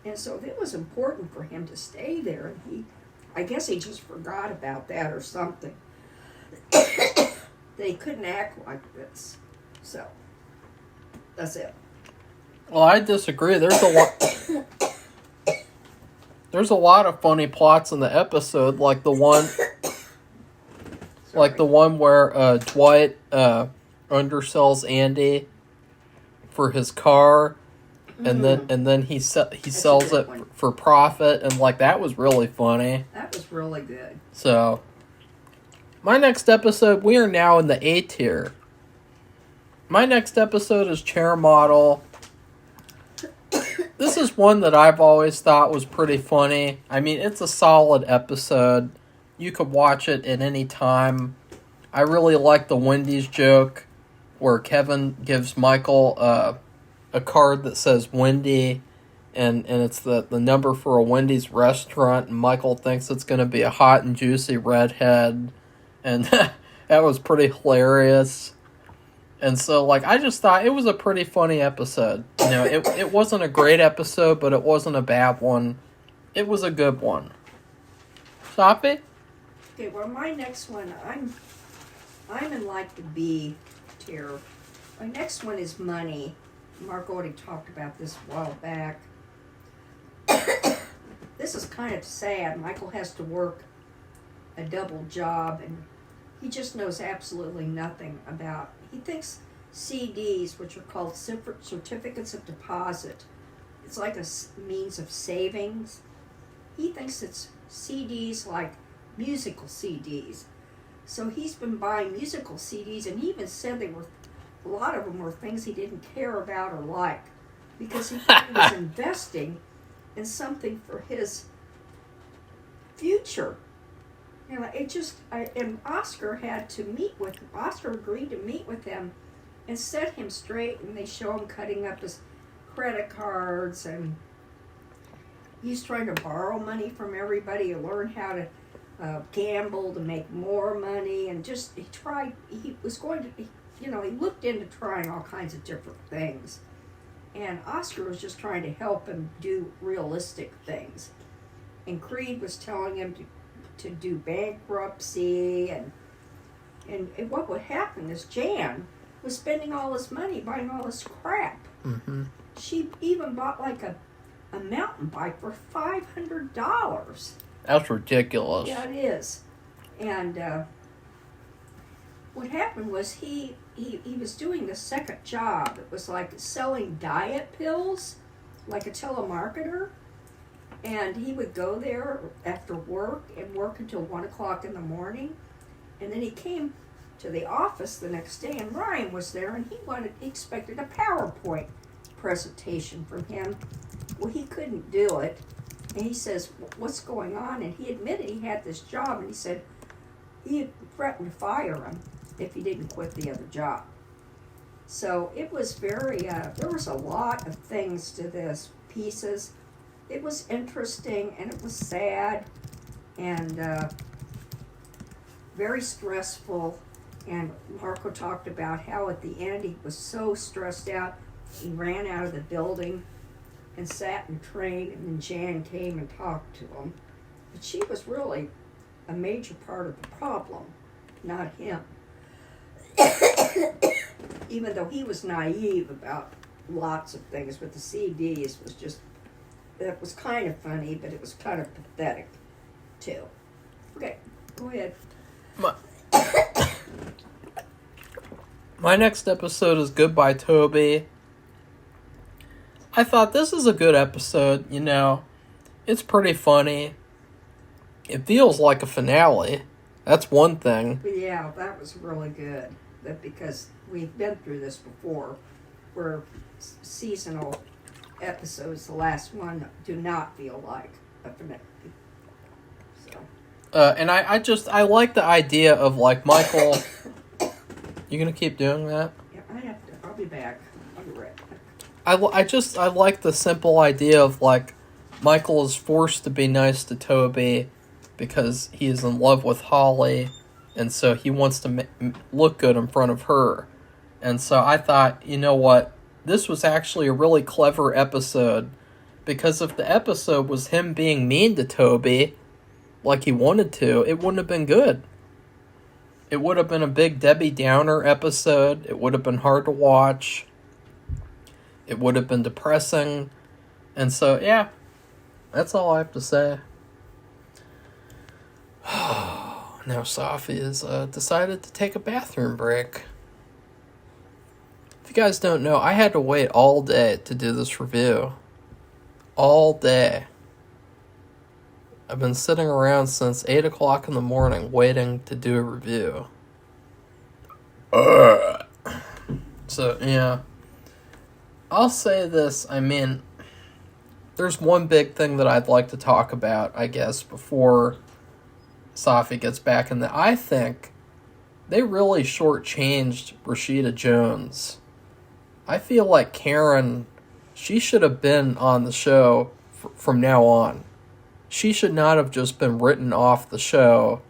and so it was important for him to stay there, and I guess he just forgot about that or something. They couldn't act like this. So, that's it. Well, I disagree. There's a lot of funny plots in the episode, like the one where Dwight undersells Andy for his car, and then he sells it for profit, and like that was really funny. That was really good. So, my next episode, we are now in the A tier. My next episode is Chair Model. This is one that I've always thought was pretty funny. I mean, it's a solid episode. You could watch it at any time. I really like the Wendy's joke. where Kevin gives Michael a card that says Wendy, and it's the number for a Wendy's restaurant, and Michael thinks it's going to be a hot and juicy redhead, and that was pretty hilarious. And so, like, I just thought it was a pretty funny episode. You know, it wasn't a great episode, but it wasn't a bad one. It was a good one. Safi? Okay, well, my next one, I'm in like the B tier. My next one is money. Mark already talked about this a while back. This is kind of sad. Michael has to work a double job, and he just knows absolutely nothing about. He thinks CDs, which are called certificates of deposit, it's like a means of savings. He thinks it's CDs like musical CDs. So he's been buying musical CDs, and he even said a lot of them were things he didn't care about or like, because he thought he was investing in something for his future. You know, and Oscar agreed to meet with him and set him straight, and they show him cutting up his credit cards, and he's trying to borrow money from everybody to learn how to gamble to make more money, and he looked into trying all kinds of different things, and Oscar was just trying to help him do realistic things, and Creed was telling him to do bankruptcy, and what would happen is Jan was spending all his money buying all this crap. Mm-hmm. She even bought like a mountain bike for $500. That's ridiculous. Yeah, it is. And what happened was he was doing the second job. It was like selling diet pills, like a telemarketer. And he would go there after work and work until 1 o'clock in the morning. And then he came to the office the next day, and Ryan was there, and he expected a PowerPoint presentation from him. Well, he couldn't do it. And he says, "What's going on?" And he admitted he had this job, and he said he had threatened to fire him if he didn't quit the other job. So it was very, there was a lot of things to this, pieces. It was interesting, and it was sad, and very stressful. And Marco talked about how at the end he was so stressed out, he ran out of the building and sat in train, and then Jan came and talked to him. But she was really a major part of the problem, not him. Even though he was naive about lots of things, but the CDs was just, that was kind of funny, but it was kind of pathetic, too. Okay, go ahead. My next episode is Goodbye, Toby. I thought this is a good episode, you know. It's pretty funny. It feels like a finale. That's one thing. Yeah, that was really good. Because we've been through this before, where seasonal episodes, the last one, do not feel like a finale. So. And I like the idea of, like, Michael... You gonna keep doing that? Yeah, I have to. I'll be back. I'll be right back. I like the simple idea of, like, Michael is forced to be nice to Toby because he is in love with Holly, and so he wants to look good in front of her. And so I thought, you know what? This was actually a really clever episode, because if the episode was him being mean to Toby, like he wanted to, it wouldn't have been good. It would have been a big Debbie Downer episode. It would have been hard to watch. It would have been depressing. And so, yeah, that's all I have to say. Now Safi has decided to take a bathroom break. If you guys don't know, I had to wait all day to do this review. All day. I've been sitting around since 8 o'clock in the morning waiting to do a review. So, yeah. I'll say this, I mean, there's one big thing that I'd like to talk about, I guess, before Safi gets back in the... I think they really shortchanged Rashida Jones. I feel like Karen, she should have been on the show from now on. She should not have just been written off the show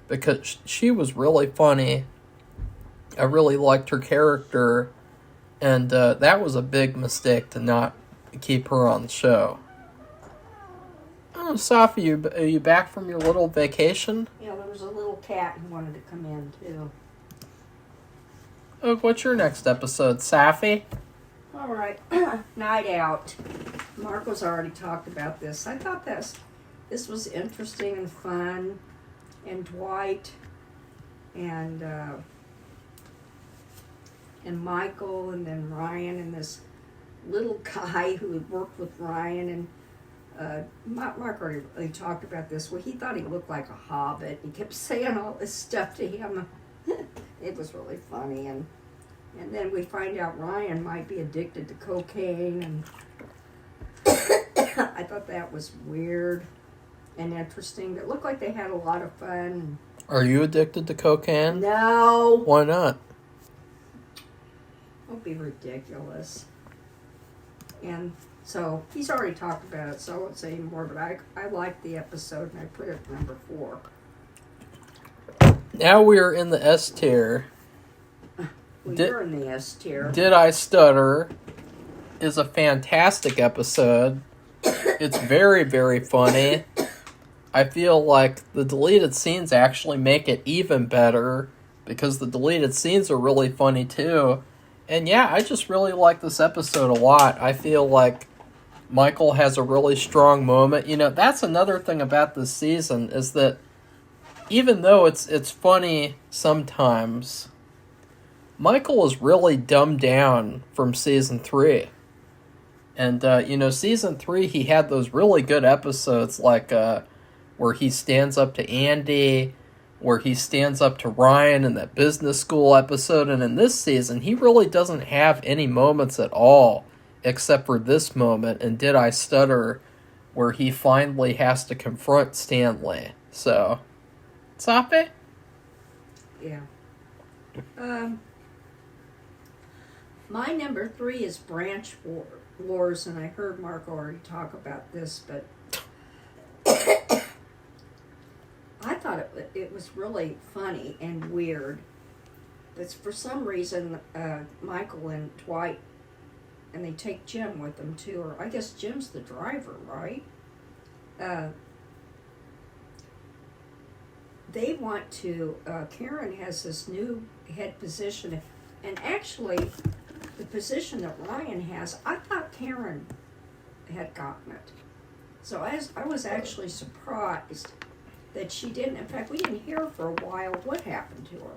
because she was really funny. I really liked her character, and that was a big mistake to not keep her on the show. Oh, Safi, are you back from your little vacation? Yeah, there was a little cat who wanted to come in, too. Oh, what's your next episode, Safi? All right, Night Out. Marco's already talked about this. I thought this was interesting and fun, and Dwight and Michael, and then Ryan, and this little guy who had worked with Ryan, and Mark already talked about this. Well, he thought he looked like a hobbit. He kept saying all this stuff to him. It was really funny, and then we find out Ryan might be addicted to cocaine, and I thought that was weird and interesting. It looked like they had a lot of fun. Are you addicted to cocaine? No. Why not? Don't be ridiculous. And so he's already talked about it, so I won't say anymore, but I liked the episode, and I put it at number 4. Now we're in the S tier. Well, you're in the S tier. Did I Stutter is a fantastic episode. It's very, very funny. I feel like the deleted scenes actually make it even better because the deleted scenes are really funny too. And yeah, I just really like this episode a lot. I feel like Michael has a really strong moment. You know, that's another thing about this season is that even though it's funny sometimes, Michael is really dumbed down from season 3. And, season 3, he had those really good episodes like where he stands up to Andy, where he stands up to Ryan in that business school episode. And in this season, he really doesn't have any moments at all, except for this moment in Did I Stutter, where he finally has to confront Stanley. So, Safi? Yeah. My number 3 is Branch Wars, and I heard Mark already talk about this, but I thought it was really funny and weird. It's for some reason Michael and Dwight, and they take Jim with them too, or I guess Jim's the driver, right? They want to, Karen has this new head position, and actually the position that Ryan has, I thought Karen had gotten it. So I was actually surprised that she didn't. In fact, we didn't hear for a while what happened to her.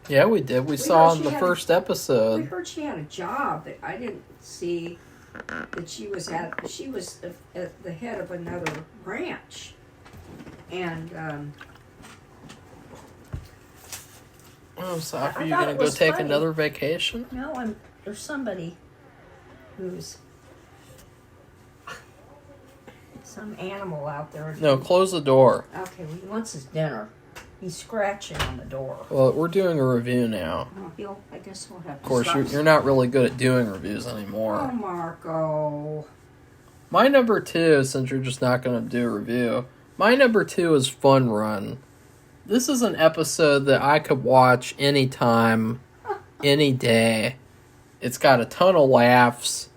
Yeah, we did. We saw in the first episode. We heard she had a job, but I didn't see that she was at the head of another branch. And Safi, you gonna go take funny. Another vacation? No, there's somebody who's some animal out there. No, close the door. Okay, well, he wants his dinner. He's scratching on the door. Well, we're doing a review now. I guess we'll have to. Of course, you're not really good at doing reviews anymore. Oh, Marco. My number 2, since you're just not going to do a review, my number 2 is Fun Run. This is an episode that I could watch anytime, any day. It's got a ton of laughs.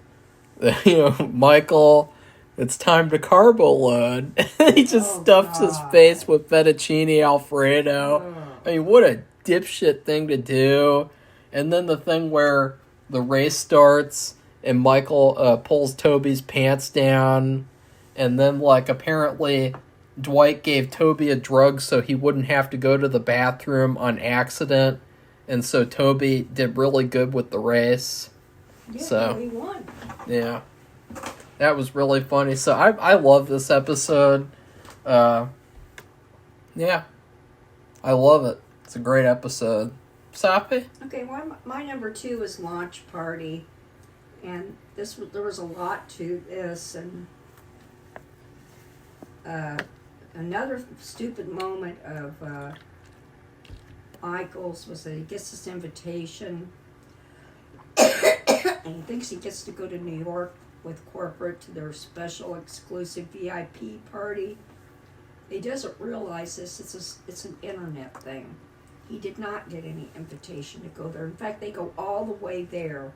Michael, it's time to carbo load. He just stuffs his face with fettuccine Alfredo. I mean, what a dipshit thing to do. And then the thing where the race starts and Michael pulls Toby's pants down. And then, apparently Dwight gave Toby a drug so he wouldn't have to go to the bathroom on accident. And so Toby did really good with the race. Yeah, he won. Yeah. That was really funny. So I love this episode. Yeah. I love it. It's a great episode. Safi? Okay, well, my number 2 is Launch Party. And there was a lot to this. And another stupid moment of Michael's was that he gets this invitation and he thinks he gets to go to New York with corporate to their special exclusive VIP party. He doesn't realize this. It's an internet thing. He did not get any invitation to go there. In fact, they go all the way there,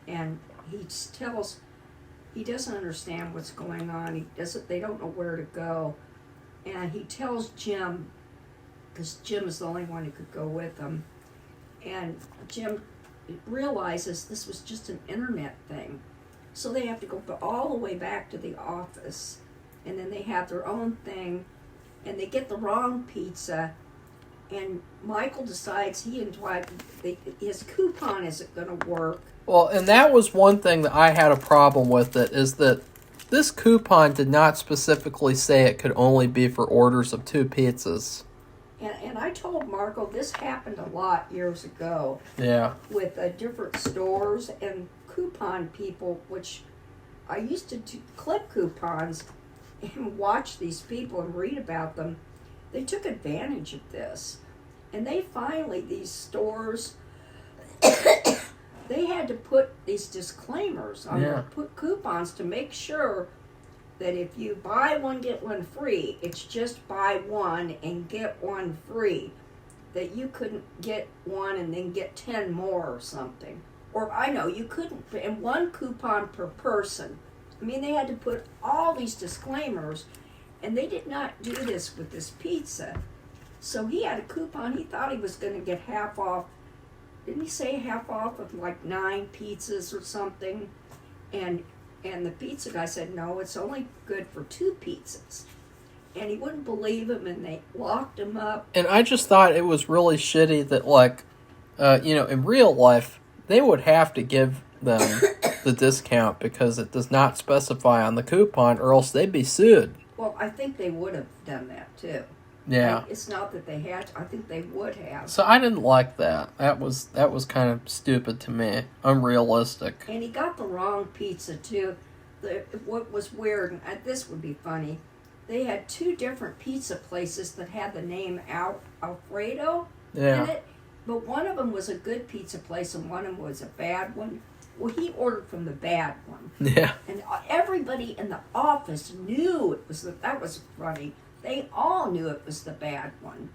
and he doesn't understand what's going on. They don't know where to go, and he tells Jim, because Jim is the only one who could go with them, and Jim realizes this was just an internet thing. So they have to go all the way back to the office, and then they have their own thing, and they get the wrong pizza, and Michael decides he and Dwight, his coupon isn't going to work. Well, and that was one thing that I had a problem with it, is that this coupon did not specifically say it could only be for orders of 2 pizzas. And I told Marco this happened a lot years ago. Yeah. With different stores and coupon people, which I used to clip coupons and watch these people and read about them. They took advantage of this. And these stores, they had to put these disclaimers on their coupons to make sure that if you buy one, get one free, it's just buy one and get one free. That you couldn't get one and then get 10 more or something. Or you couldn't, and one coupon per person. I mean, they had to put all these disclaimers, and they did not do this with this pizza. So he had a coupon, he thought he was going to get half off. Didn't he say half off of like 9 pizzas or something? And the pizza guy said, no, it's only good for 2 pizzas. And he wouldn't believe him, and they locked him up. And I just thought it was really shitty that, in real life, they would have to give them the discount because it does not specify on the coupon, or else they'd be sued. Well, I think they would have done that, too. Yeah. Like, it's not that they had to. I think they would have. So I didn't like that. That was kind of stupid to me. Unrealistic. And he got the wrong pizza, too. What was weird, and this would be funny, they had 2 different pizza places that had the name Alfredo in it. But one of them was a good pizza place and one of them was a bad one. Well, he ordered from the bad one. Yeah. And everybody in the office knew it was that was funny. They all knew it was the bad one.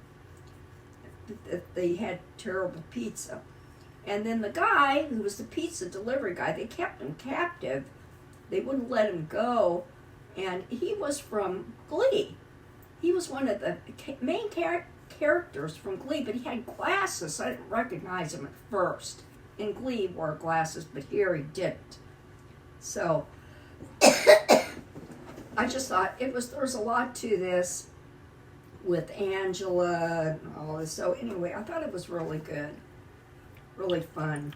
They had terrible pizza. And then the guy who was the pizza delivery guy, they kept him captive. They wouldn't let him go. And he was from Glee. He was one of the main characters from Glee, but he had glasses. I didn't recognize him at first. In Glee, he wore glasses, but here he didn't. So I just thought there's a lot to this with Angela and all this. So anyway, I thought it was really good, really fun,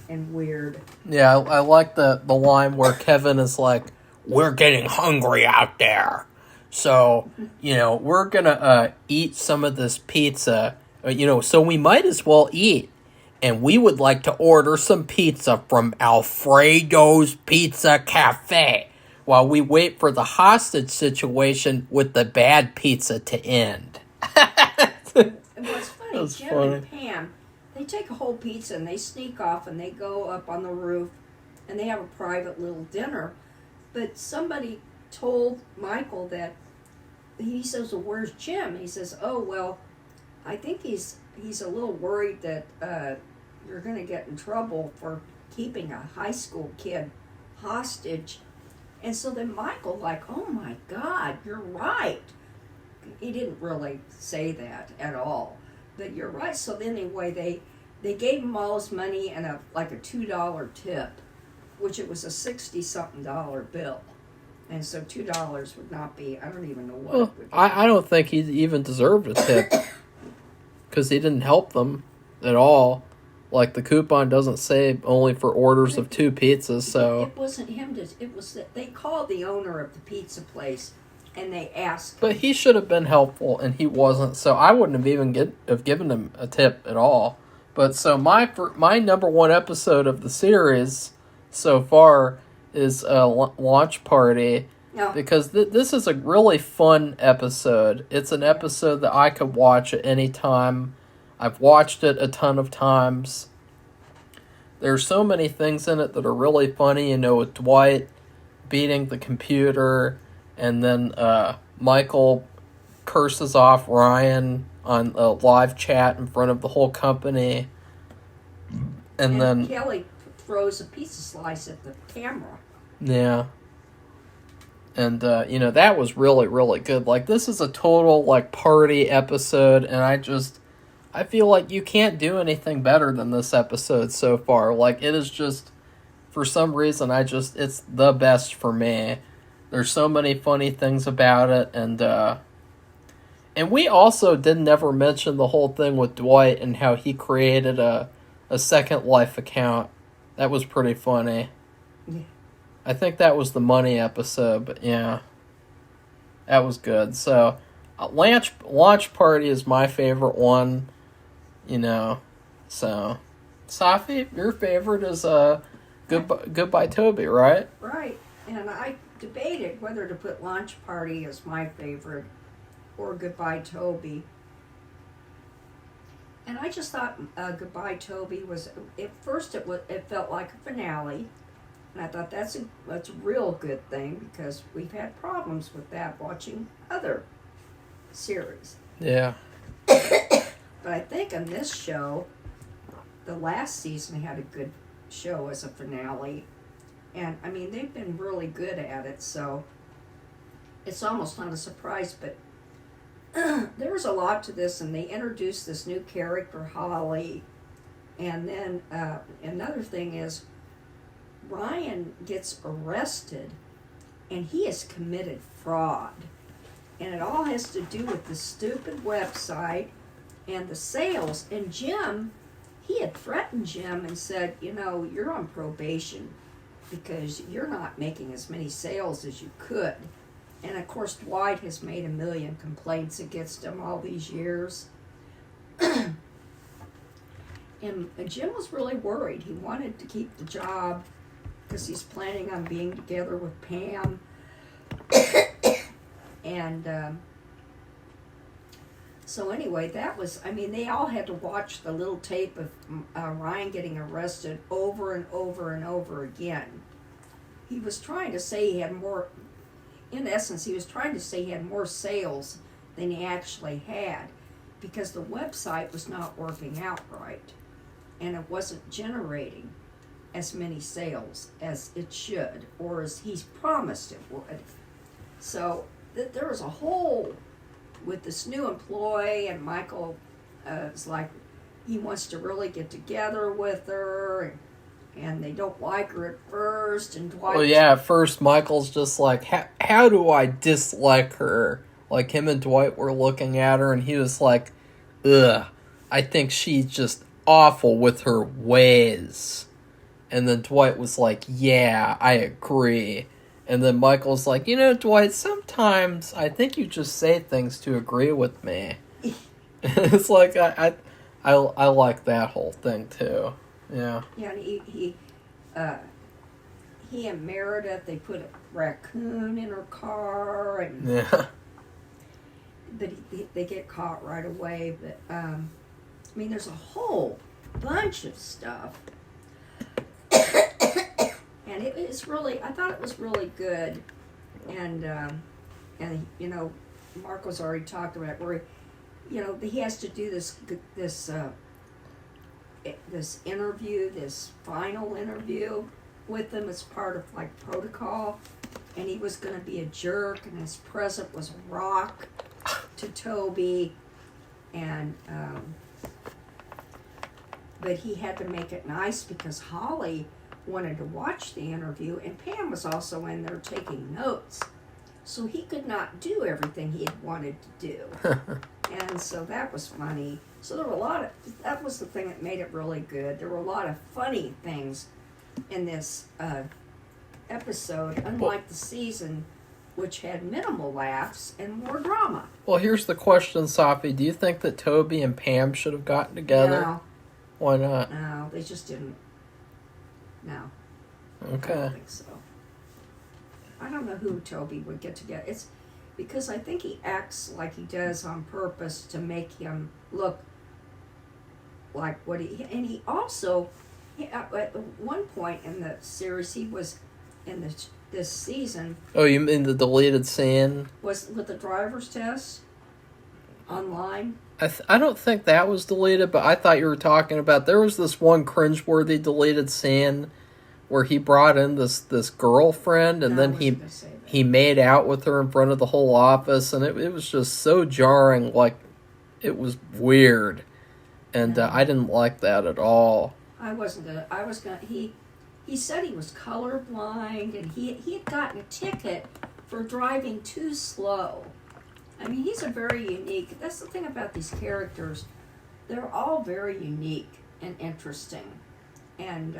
and weird. Yeah, I like the line where Kevin is like, "We're getting hungry out there, so we're gonna eat some of this pizza. So we might as well eat." And we would like to order some pizza from Alfredo's Pizza Cafe while we wait for the hostage situation with the bad pizza to end. And what's funny, Jim funny. and Pam, they take a whole pizza and they sneak off and they go up on the roof and they have a private little dinner. But somebody told Michael that, he says, well, where's Jim? He says, oh, well, I think he's a little worried that you're going to get in trouble for keeping a high school kid hostage. And so then Michael, like, oh my God, you're right. He didn't really say that at all, but you're right. So then anyway, they gave him all his money and a $2 tip, which it was a $60-something bill. And so $2 would not be, I don't even know what it would be. I don't think he even deserved a tip because he didn't help them at all. Like, the coupon doesn't say only for orders of 2 pizzas, so... It wasn't him, it was that they called the owner of the pizza place, and they asked him. But he should have been helpful, and he wasn't, so I wouldn't have even given him a tip at all. But so my number 1 episode of the series so far is Launch Party, No. Because this is a really fun episode. It's an episode that I could watch at any time. I've watched it a ton of times. There's so many things in it that are really funny, with Dwight beating the computer, and then Michael curses off Ryan on a live chat in front of the whole company. And then Kelly throws a pizza slice at the camera. Yeah. And, that was really, really good. Like, this is a total, party episode, and I feel like you can't do anything better than this episode so far. Like, it is just, for some reason, it's the best for me. There's so many funny things about it, and we also didn't ever mention the whole thing with Dwight and how he created a Second Life account. That was pretty funny. Yeah. I think that was the money episode, but yeah. That was good. So, Launch Party is my favorite one, So, Safi, your favorite is Goodbye Toby, right? Right. And I debated whether to put Launch Party as my favorite or Goodbye Toby. And I just thought Goodbye Toby was, at first it felt like a finale. And I thought that's a real good thing because we've had problems with that watching other series. Yeah. But I think on this show, the last season had a good show as a finale. And, I mean, they've been really good at it, so it's almost not a surprise. But there was a lot to this, and they introduced this new character, Holly. And then another thing is, Ryan gets arrested, and he has committed fraud. And it all has to do with the stupid website and the sales. And Jim, he had threatened Jim and said, you're on probation because you're not making as many sales as you could. And of course, Dwight has made a million complaints against him all these years. And Jim was really worried. He wanted to keep the job because he's planning on being together with Pam. And so anyway, they all had to watch the little tape of Ryan getting arrested over and over and over again. He was trying to say he had more, in essence, he was trying to say he had more sales than he actually had because the website was not working out right and it wasn't generating as many sales as it should, or as he's promised it would. So there was a hole with this new employee, and Michael is like, he wants to really get together with her, and they don't like her at first, and Dwight... Well, yeah, at first Michael's just like, how do I dislike her? Like, him and Dwight were looking at her, and he was like, ugh, I think she's just awful with her ways. And then Dwight was like, yeah, I agree. And then Michael's like, Dwight, sometimes I think you just say things to agree with me. It's like, I like that whole thing, too. Yeah. Yeah, and he and Meredith, they put a raccoon in her car, and Yeah. but they get caught right away. But, there's a whole bunch of stuff. And I thought it was really good. And Marco's already talked about it, where, he has to do this interview, this final interview with them as part of, protocol. And he was going to be a jerk, and his present was a rock to Toby. And, but he had to make it nice because Holly wanted to watch the interview, and Pam was also in there taking notes. So he could not do everything he had wanted to do. And so that was funny. So there were that was the thing that made it really good. There were a lot of funny things in this episode, unlike the season, which had minimal laughs and more drama. Well, here's the question, Safi. Do you think that Toby and Pam should have gotten together? No. Why not? No, they just didn't. No. Okay. I don't think so. I don't know who Toby would get to get. It's because I think he acts like he does on purpose to make him look like what he. And he also, at one point in the series, he was in this season. Oh, you mean the deleted scene? Was with the driver's test online. I don't think that was deleted, but I thought you were talking about there was this one cringeworthy deleted scene where he brought in this girlfriend and then he made out with her in front of the whole office, and it was just so jarring, like it was weird, and I didn't like that at all. I was gonna. He said he was colorblind, and he had gotten a ticket for driving too slow. I mean, he's a very unique. That's the thing about these characters; they're all very unique and interesting, and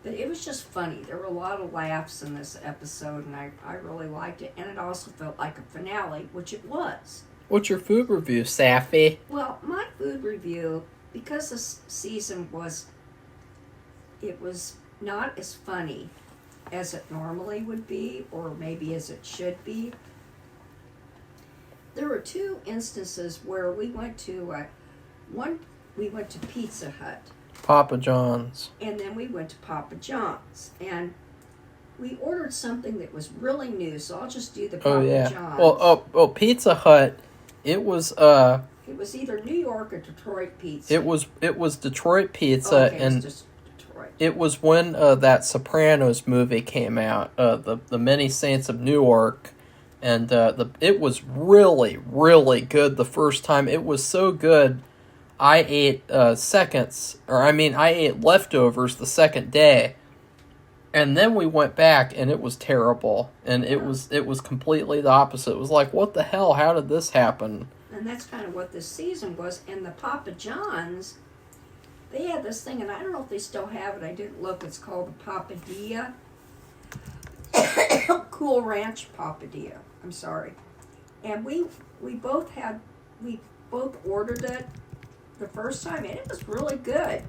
but it was just funny. There were a lot of laughs in this episode, and I really liked it. And it also felt like a finale, which it was. What's your food review, Safi? Well, my food review, because this season was not as funny as it normally would be, or maybe as it should be. There were two instances where we went to we went to Pizza Hut. Papa John's. And then we went to Papa John's. And we ordered something that was really new, so I'll just do the Papa John's. Well, Pizza Hut, it was either New York or Detroit pizza. It was Detroit pizza, okay, and it was just Detroit. It was when that Sopranos movie came out, the Many Saints of Newark, and it was really, really good the first time. It was so good, I ate I ate leftovers the second day, and then we went back, and it was terrible, and it was completely the opposite. It was like, what the hell? How did this happen? And that's kind of what this season was. And the Papa John's, they had this thing, and I don't know if they still have it. I didn't look. It's called the Papadilla. Cool Ranch Papadilla. I'm sorry. And we both ordered it the first time, and it was really good.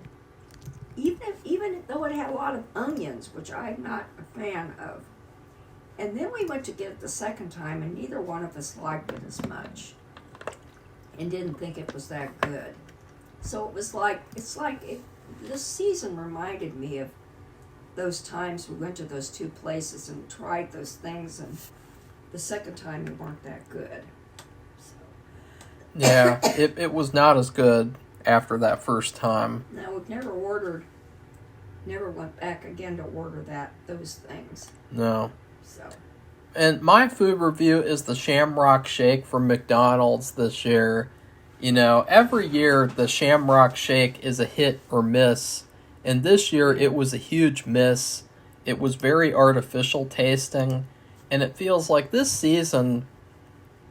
Even though it had a lot of onions, which I'm not a fan of. And then we went to get it the second time, and neither one of us liked it as much, and didn't think it was that good. So it was like this season reminded me of those times we went to those two places and tried those things, and the second time they weren't that good. So. Yeah, it was not as good after that first time. No, we've never went back again to order those things. No. So. And my food review is the Shamrock Shake from McDonald's this year. You know, every year the Shamrock Shake is a hit or miss, and this year it was a huge miss. It was very artificial tasting, and it feels like this season,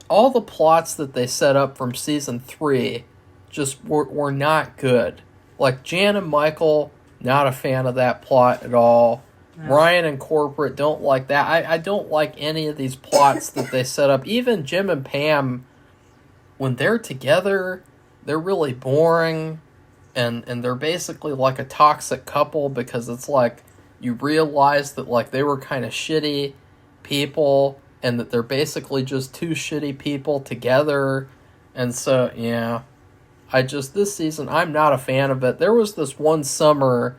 all the plots that they set up from season 3 just were not good. Like Jan and Michael, not a fan of that plot at all. No. Ryan and Corporate, don't like that. I don't like any of these plots that they set up. Even Jim and Pam, when they're together, they're really boring, and they're basically like a toxic couple, because it's like you realize that like they were kind of shitty people, and that they're basically just two shitty people together. And so, yeah, this season, I'm not a fan of it. There was this one summer,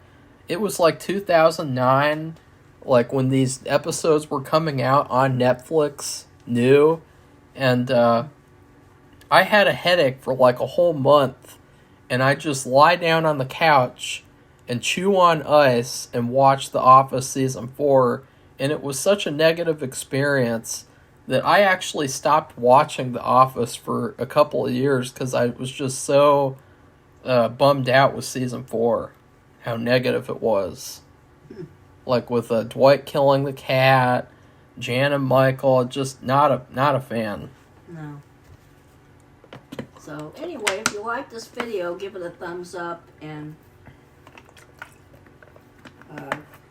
it was like 2009, like when these episodes were coming out on Netflix, new, and I had a headache for like a whole month, and I just lie down on the couch and chew on ice and watch The Office Season 4, and it was such a negative experience that I actually stopped watching The Office for a couple of years because I was just so bummed out with Season 4, how negative it was. Like with Dwight killing the cat, Jan and Michael, just not a fan. No. So anyway, if you like this video, give it a thumbs up, and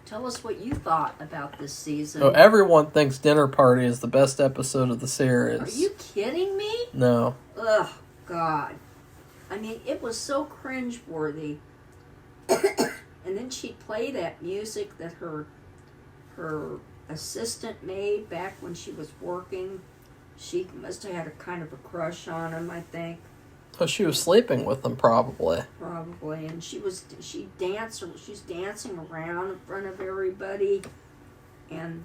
tell us what you thought about this season. Oh, everyone thinks Dinner Party is the best episode of the series. Are you kidding me? No. Ugh, God. I mean, it was so cringeworthy. And then she'd play that music that her assistant maid back when she was working. She must have had a kind of a crush on him, I think. So she was sleeping with him, probably. Probably, and she's dancing around in front of everybody. And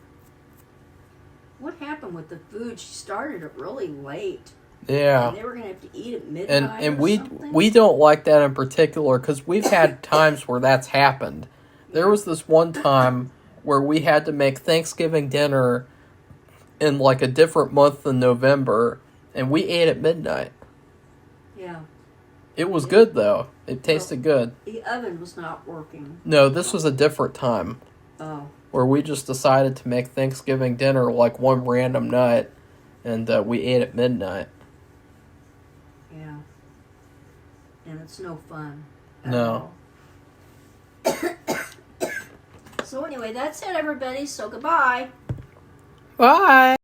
what happened with the food? She started it really late. Yeah. And they were gonna have to eat at midnight. And or we something. don't like that in particular because we've had times where that's happened. There was this one time where we had to make Thanksgiving dinner in like a different month than November, and we ate at midnight. Yeah. It was good though. It tasted good. The oven was not working. No, this was a different time Oh. where we just decided to make Thanksgiving dinner like one random night, and we ate at midnight. Yeah. And it's no fun. No. So anyway, that's it, everybody. So goodbye. Bye.